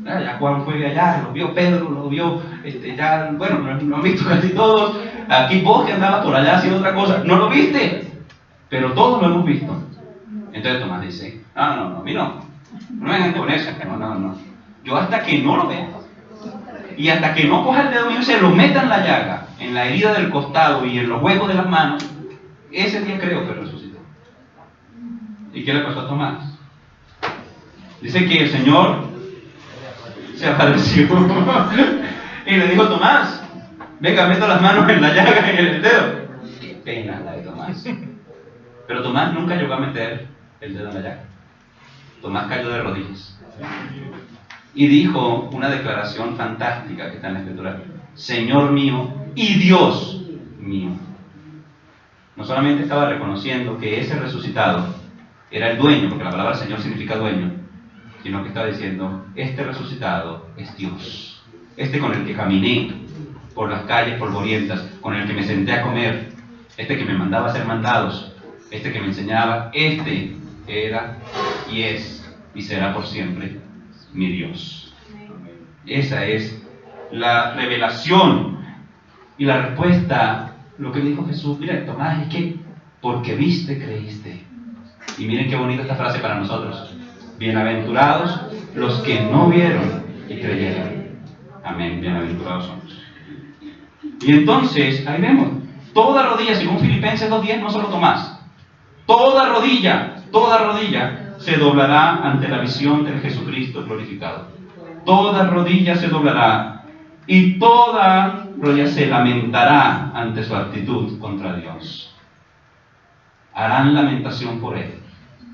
Ya Juan fue allá, lo vio Pedro, lo vio, lo han visto casi todos. Aquí vos que andabas por allá haciendo otra cosa, no lo viste, pero todos lo hemos visto. Entonces Tomás dice, no, a mí no me vengan con eso, no. Yo hasta que no lo vea, y hasta que no coja el dedo mío y se lo meta en la llaga, en la herida del costado y en los huecos de las manos, ese día creo que resucitó. ¿Y qué le pasó a Tomás? Dice que el Señor se apareció y le dijo, Tomás, venga, meta las manos en la llaga y en el dedo. Qué pena la de Tomás. Pero Tomás nunca llegó a meter el dedo en la llaga. Tomás cayó de rodillas y dijo una declaración fantástica que está en la Escritura: Señor mío y Dios mío. No solamente estaba reconociendo que ese resucitado era el dueño, porque la palabra Señor significa dueño, sino que estaba diciendo, este resucitado es Dios, este con el que caminé por las calles polvorientas, con el que me senté a comer, este que me mandaba a hacer mandados, este que me enseñaba, este era y es y será por siempre mi Dios. Esa es la revelación y la respuesta lo que dijo Jesús, mira, Tomás, es que porque viste, creíste. Y miren qué bonita esta frase para nosotros. Bienaventurados los que no vieron y creyeron. Amén, bienaventurados somos. Y entonces, ahí vemos, toda rodilla, según Filipenses 2:10, no solo Tomás, toda rodilla se doblará ante la visión del Jesucristo glorificado. Toda rodilla se doblará y toda rodilla se lamentará ante su actitud contra Dios. Harán lamentación por él,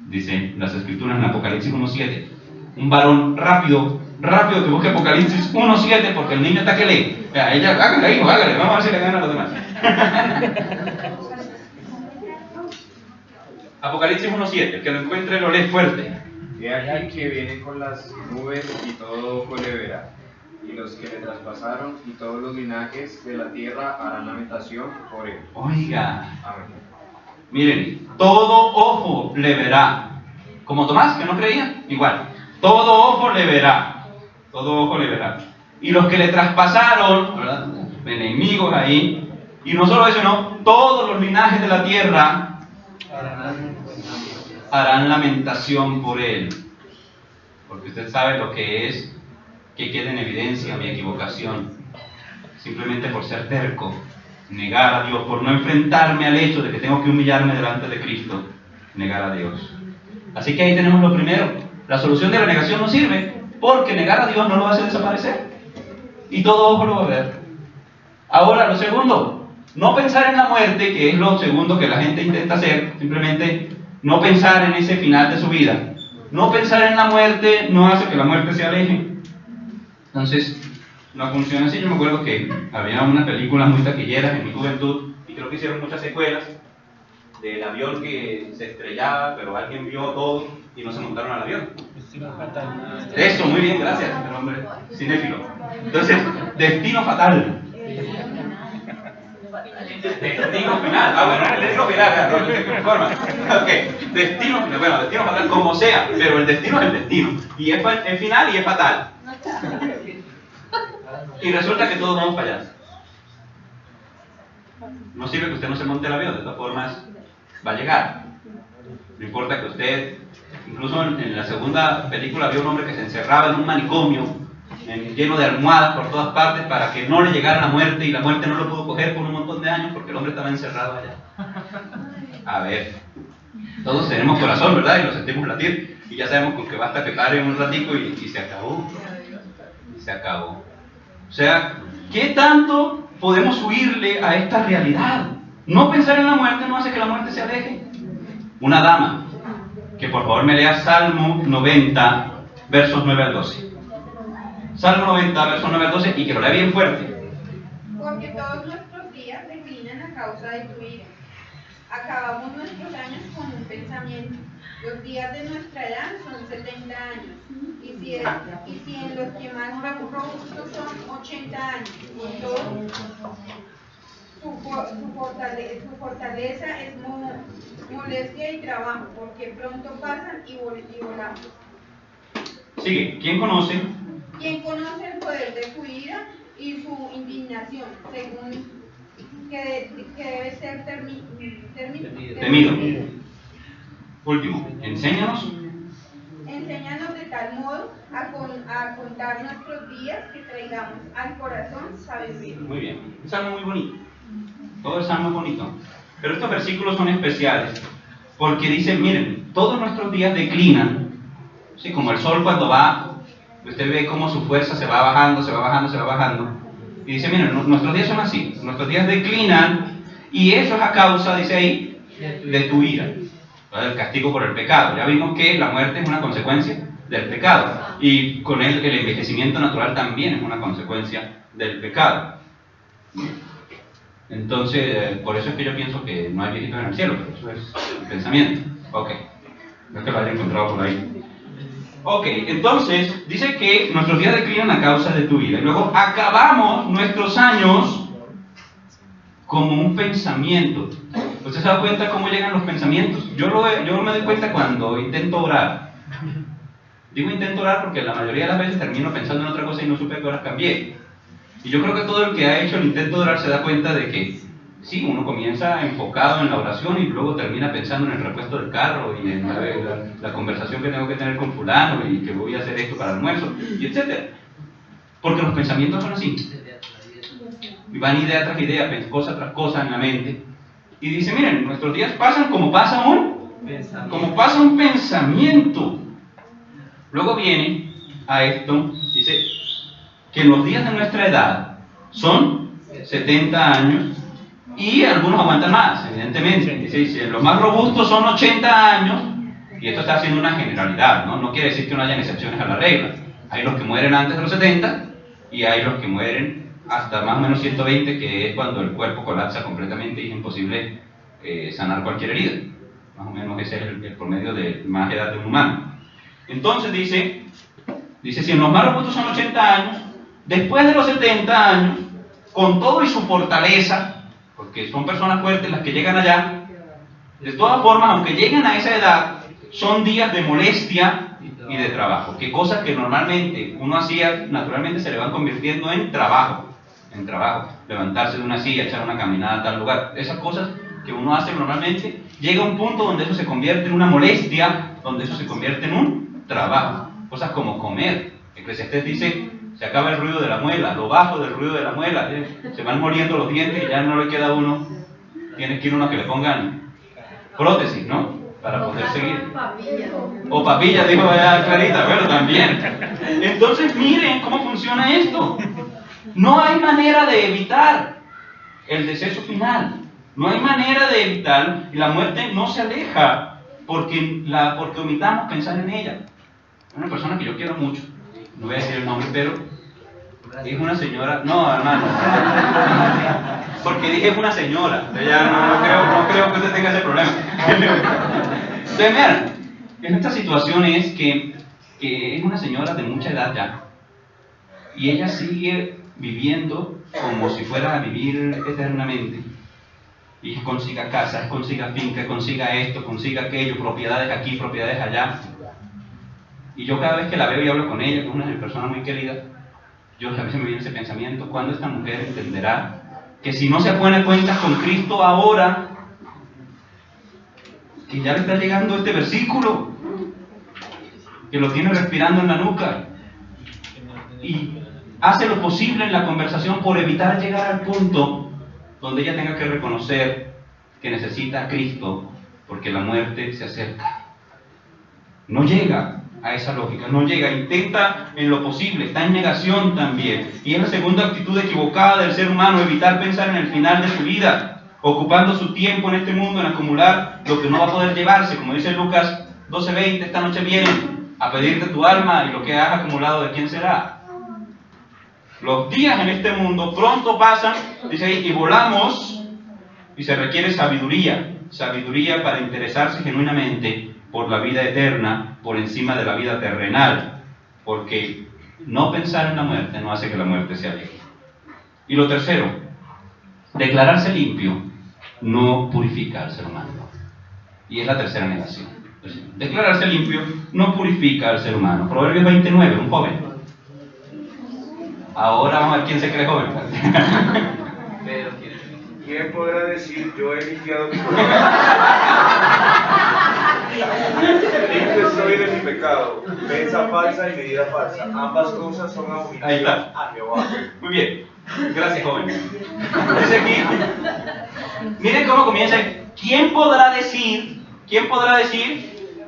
dicen las Escrituras en Apocalipsis 1:7. Un varón rápido que busque Apocalipsis 1:7, porque el niño está que lee. Ella, hágale, hijo, hágale, vamos a ver si le gana a los demás. Apocalipsis 1:7, el que lo encuentre lo lee fuerte. He aquí que viene con las nubes y todo ojo le verá, y los que le traspasaron y todos los linajes de la tierra harán lamentación por él. Oiga, Amén. miren, todo ojo le verá. Como Tomás, que no creía, igual. Todo ojo le verá. Todo ojo le verá. Y los que le traspasaron, ¿verdad? Enemigos ahí. Y no solo eso, no, todos los linajes de la tierra harán lamentación por él. Porque usted sabe lo que es que quede en evidencia mi equivocación. Simplemente por ser terco, negar a Dios, por no enfrentarme al hecho de que tengo que humillarme delante de Cristo, negar a Dios. Así que ahí tenemos lo primero. La solución de la negación no sirve, porque negar a Dios no lo hace desaparecer. Y todo ojo lo va a ver. Ahora, lo segundo, no pensar en la muerte, que es lo segundo que la gente intenta hacer, simplemente no pensar en ese final de su vida. No pensar en la muerte no hace que la muerte se aleje. Entonces, no funciona así. Yo me acuerdo que había unas películas muy taquilleras en mi juventud, y creo que hicieron muchas secuelas, del avión que se estrellaba, pero alguien vio todo y no se montaron al avión. Eso, muy bien, gracias, el hombre cinéfilo. Entonces, Destino Fatal. Destino Final. Bueno, Destino Final, no, de qué forma. Ok, Destino Fatal, como sea, pero el destino es el destino. Y es final y es fatal. Y resulta que todos vamos para allá. No sirve que usted no se monte el avión, de todas formas va a llegar. No importa que usted, incluso en la segunda película había un hombre que se encerraba en un manicomio lleno de almohadas por todas partes para que no le llegara la muerte, y la muerte no lo pudo coger por un montón de años porque el hombre estaba encerrado allá. A ver, todos tenemos corazón, ¿verdad? Y lo sentimos latir, y ya sabemos con que basta que pare un ratico y se acabó. Se acabó. O sea, ¿qué tanto podemos huirle a esta realidad? No pensar en la muerte no hace que la muerte se aleje. Una dama, que por favor me lea Salmo 90, versos 9 al 12. Salmo 90, versos 9 al 12, y que lo lea bien fuerte. Porque todos nuestros días declinan a causa de tu ira. Acabamos nuestros años con un pensamiento. Los días de nuestra edad son 70 años. Y si en los que más robustos son 80 años. Con todo, su fortaleza es molestia y trabajo, porque pronto pasan y volamos. Sigue. ¿Quién conoce? Quien conoce el poder de su ira y su indignación, según que debe ser temido. Último, enséñanos. Enséñanos de tal modo a contar nuestros días que traigamos al corazón sabiduría. Muy bien, un salmo muy bonito. Todo el salmo es bonito. Pero estos versículos son especiales porque dicen, miren, todos nuestros días declinan. ¿Sí? Como el sol cuando va, usted ve cómo su fuerza se va bajando, se va bajando, se va bajando. Y dice, miren, nuestros días son así. Nuestros días declinan, y eso es a causa, dice ahí, de tu ira. El castigo por el pecado. Ya vimos que la muerte es una consecuencia del pecado, y con él el envejecimiento natural también es una consecuencia del pecado. Entonces, por eso es que yo pienso que no hay viejitos en el cielo, pero eso es el pensamiento. Ok, no es que lo haya encontrado por ahí. Ok, entonces dice que nuestros días declinan a causa de tu ira, y luego acabamos nuestros años como un pensamiento. ¿Usted se da cuenta cómo llegan los pensamientos? Yo me doy cuenta cuando intento orar. Digo intento orar porque la mayoría de las veces termino pensando en otra cosa y no supe a qué horas cambié. Y yo creo que todo el que ha hecho el intento de orar se da cuenta de que Sí, uno comienza enfocado en la oración y luego termina pensando en el repuesto del carro y en la conversación que tengo que tener con fulano y que voy a hacer esto para el almuerzo, y etc. Porque los pensamientos son así. Y van idea tras idea, cosa tras cosa en la mente. Y dice, miren, nuestros días pasan como pasa un pensamiento. Luego viene a esto, dice que los días de nuestra edad son 70 años y algunos aguantan más, evidentemente. Dice, los más robustos son 80 años, y esto está haciendo una generalidad, ¿no? No quiere decir que no hayan excepciones a la regla. Hay los que mueren antes de los 70 y hay los que mueren hasta más o menos 120, que es cuando el cuerpo colapsa completamente y es imposible sanar cualquier herida. Más o menos ese es el promedio de más edad de un humano. Entonces dice, si en los más robustos son 80 años, después de los 70 años, con todo y su fortaleza, porque son personas fuertes las que llegan allá, de todas formas, aunque lleguen a esa edad, son días de molestia y de trabajo, que cosas que normalmente uno hacía, naturalmente se le van convirtiendo en trabajo, levantarse de una silla, echar una caminada a tal lugar, esas cosas que uno hace normalmente, llega a un punto donde eso se convierte en una molestia, donde eso se convierte en un trabajo, cosas como comer. Eclesiastés dice, se acaba el ruido de la muela, lo bajo del ruido de la muela, se van moliendo los dientes y ya no le queda uno, tiene que ir uno que le pongan prótesis, ¿no? Para poder seguir. O papilla, dijo allá Clarita, bueno, también. Entonces miren cómo funciona esto. No hay manera de evitar el deceso final, no hay manera de evitar, y la muerte no se aleja porque omitamos pensar en ella. Una persona que yo quiero mucho, no voy a decir el nombre, pero es una señora, no hermano, porque dije es una señora, ya no creo que usted tenga ese problema. Entonces, miren, en esta situación es que es una señora de mucha edad ya, y ella sigue viviendo como si fuera a vivir eternamente, y consiga casa, consiga finca, consiga esto, consiga aquello, propiedades aquí, propiedades allá. Y yo cada vez que la veo y hablo con ella, que es una persona muy querida, yo a veces me viene ese pensamiento, ¿cuándo esta mujer entenderá que si no se pone cuentas con Cristo ahora, que ya le está llegando este versículo, que lo tiene respirando en la nuca, y hace lo posible en la conversación por evitar llegar al punto donde ella tenga que reconocer que necesita a Cristo porque la muerte se acerca? No llega a esa lógica, no llega, intenta en lo posible, está en negación también. Y es la segunda actitud equivocada del ser humano, evitar pensar en el final de su vida, ocupando su tiempo en este mundo en acumular lo que no va a poder llevarse. Como dice Lucas 12:20, esta noche vienen a pedirte tu alma y lo que has acumulado, ¿de quién será? Los días en este mundo pronto pasan, dice ahí, y volamos, y se requiere sabiduría para interesarse genuinamente por la vida eterna, por encima de la vida terrenal, porque no pensar en la muerte no hace que la muerte se aleje. Y lo tercero, declararse limpio no purifica al ser humano. Y es la tercera negación. Declararse limpio no purifica al ser humano. Proverbios 29, un joven. Ahora vamos a ver quién se cree joven. ¿Quién podrá decir, yo he limpiado mi corazón? Limpio estoy de mi pecado, pesa falsa y medida falsa. Ambas cosas son abominables. Ahí está. A Jehová. Muy bien. Gracias, joven. Dice aquí, miren cómo comienza. ¿Quién podrá decir,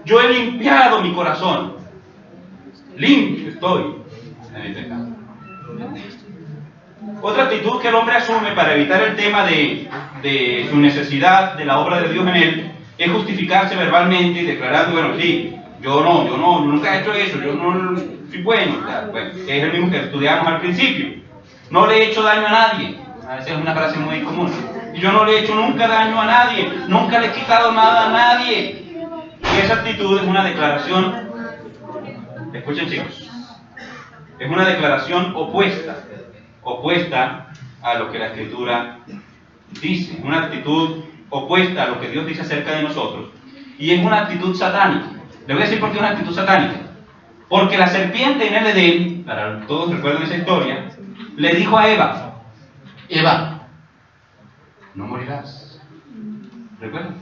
yo he limpiado mi corazón? Limpio estoy de mi pecado. Otra actitud que el hombre asume para evitar el tema de su necesidad de la obra de Dios en él es justificarse verbalmente y declarando, bueno, sí, yo nunca he hecho eso, yo no soy bueno. Bueno, es el mismo que estudiamos al principio. No le he hecho daño a nadie. Esa es una frase muy común. Y yo no le he hecho nunca daño a nadie, nunca le he quitado nada a nadie. Y esa actitud es una declaración, escuchen chicos, es una declaración opuesta a lo que la Escritura dice, una actitud opuesta a lo que Dios dice acerca de nosotros, y es una actitud satánica. Le voy a decir por qué es una actitud satánica. Porque la serpiente en el Edén, para todos recuerden esa historia, le dijo a Eva, no morirás. ¿Recuerdan?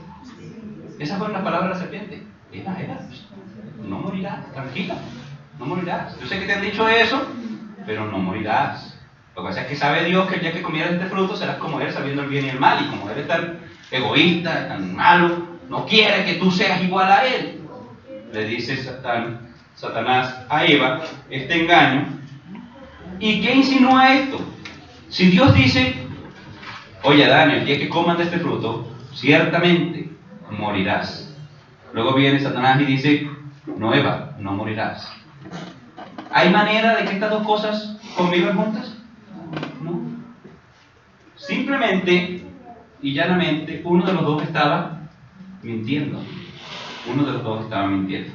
Esas fueron las palabras de la serpiente. Eva, no morirás, tranquila, no morirás. Yo sé que te han dicho eso, pero no morirás. Lo que pasa es que sabe Dios que el día que comieras este fruto serás como Él, sabiendo el bien y el mal, y como Él es tan egoísta, tan malo, no quiere que tú seas igual a Él. Le dice Satanás a Eva este engaño. ¿Y qué insinúa esto? Si Dios dice, oye Adán, el día que coman de este fruto, ciertamente morirás. Luego viene Satanás y dice, no Eva, no morirás. ¿Hay manera de que estas dos cosas convivan juntas? No. Simplemente y llanamente uno de los dos estaba mintiendo. Uno de los dos estaba mintiendo.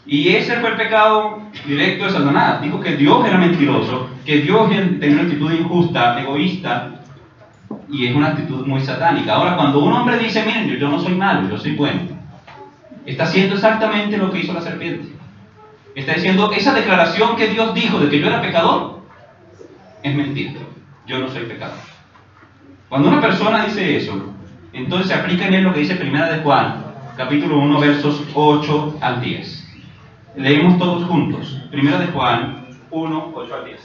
Y ese fue el pecado directo de Satanás. Dijo que Dios era mentiroso, que Dios tenía una actitud injusta, egoísta, y es una actitud muy satánica. Ahora, cuando un hombre dice, miren, yo no soy malo, yo soy bueno, está haciendo exactamente lo que hizo la serpiente. Está diciendo, esa declaración que Dios dijo de que yo era pecador, es mentira. Yo no soy pecador. Cuando una persona dice eso, entonces se aplica en él lo que dice 1 de Juan, capítulo 1, versos 8 al 10. Leemos todos juntos. 1 de Juan 1, 8 al 10.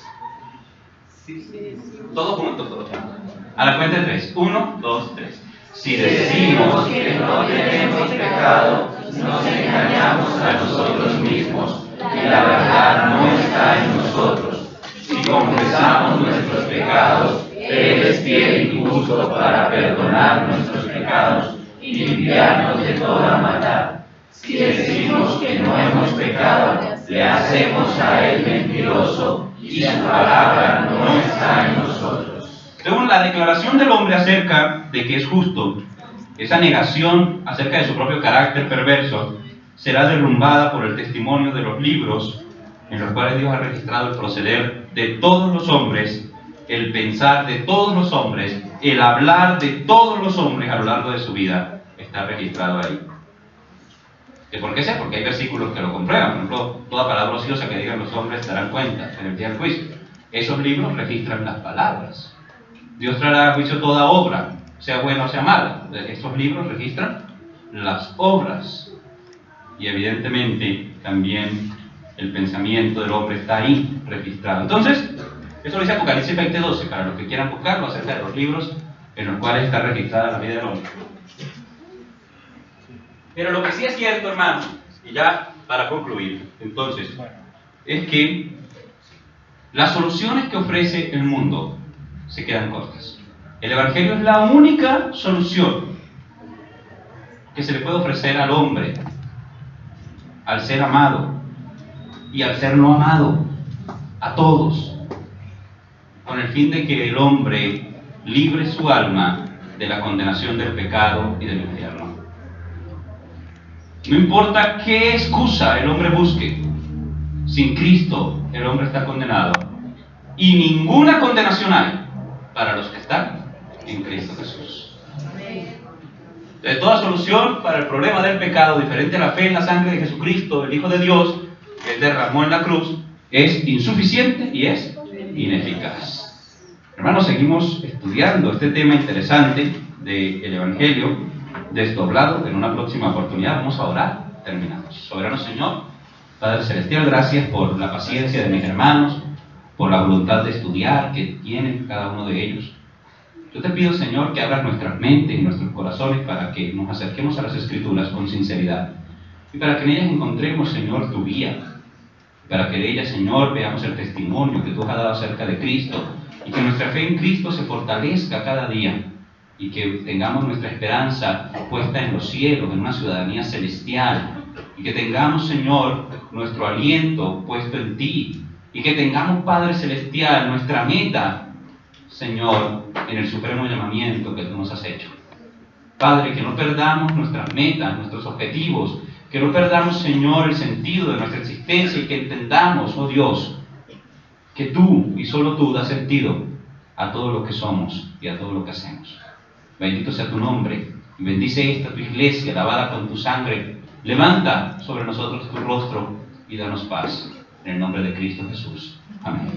Todos juntos, todos juntos. A la cuenta de 3. 1, 2, 3. Si decimos que no tenemos pecado, nos engañamos a nosotros mismos y la verdad no está en nosotros. Si confesamos nuestros pecados, Él es fiel y justo para perdonar nuestros pecados y limpiarnos de toda maldad. Si decimos que no hemos pecado, le hacemos a Él mentiroso y su palabra no está en nosotros. Según la declaración del hombre acerca de que es justo, esa negación acerca de su propio carácter perverso será derrumbada por el testimonio de los libros en los cuales Dios ha registrado el proceder de todos los hombres, el pensar de todos los hombres, el hablar de todos los hombres a lo largo de su vida, está registrado ahí. ¿Y por qué sé? Porque hay versículos que lo comprueban. Por ejemplo, toda palabra ociosa que digan los hombres darán cuenta en el día del juicio. Esos libros registran las palabras. Dios traerá a juicio toda obra, sea buena o sea mala. Estos libros registran las obras. Y evidentemente también el pensamiento del hombre está ahí registrado. Entonces, eso lo dice Apocalipsis 20:12, para los que quieran buscarlo acerca de los libros en los cuales está registrada la vida del hombre. Pero lo que sí es cierto, hermanos, y ya para concluir, entonces, es que las soluciones que ofrece el mundo se quedan cortas. El Evangelio es la única solución que se le puede ofrecer al hombre, al ser amado y al ser no amado, a todos, con el fin de que el hombre libre su alma de la condenación del pecado y del infierno. No importa qué excusa el hombre busque, sin Cristo el hombre está condenado. Y ninguna condenación hay para los que están en Cristo Jesús. De toda solución para el problema del pecado, diferente a la fe en la sangre de Jesucristo, el Hijo de Dios, que Él derramó en la cruz, es insuficiente y es ineficaz. Hermanos, seguimos estudiando este tema interesante del Evangelio desdoblado. En una próxima oportunidad vamos a orar. Terminamos. Soberano Señor, Padre Celestial, gracias por la paciencia de mis hermanos, por la voluntad de estudiar que tienen cada uno de ellos. Yo te pido, Señor, que abras nuestras mentes y nuestros corazones para que nos acerquemos a las Escrituras con sinceridad y para que en ellas encontremos, Señor, tu guía, para que de ellas, Señor, veamos el testimonio que tú has dado acerca de Cristo y que nuestra fe en Cristo se fortalezca cada día y que tengamos nuestra esperanza puesta en los cielos, en una ciudadanía celestial, y que tengamos, Señor, nuestro aliento puesto en ti, y que tengamos, Padre Celestial, nuestra meta, Señor, en el supremo llamamiento que tú nos has hecho. Padre, que no perdamos nuestras metas, nuestros objetivos, que no perdamos, Señor, el sentido de nuestra existencia y que entendamos, oh Dios, que tú y solo tú das sentido a todo lo que somos y a todo lo que hacemos. Bendito sea tu nombre y bendice esta tu iglesia lavada con tu sangre. Levanta sobre nosotros tu rostro y danos paz. En el nombre de Cristo Jesús. Amén.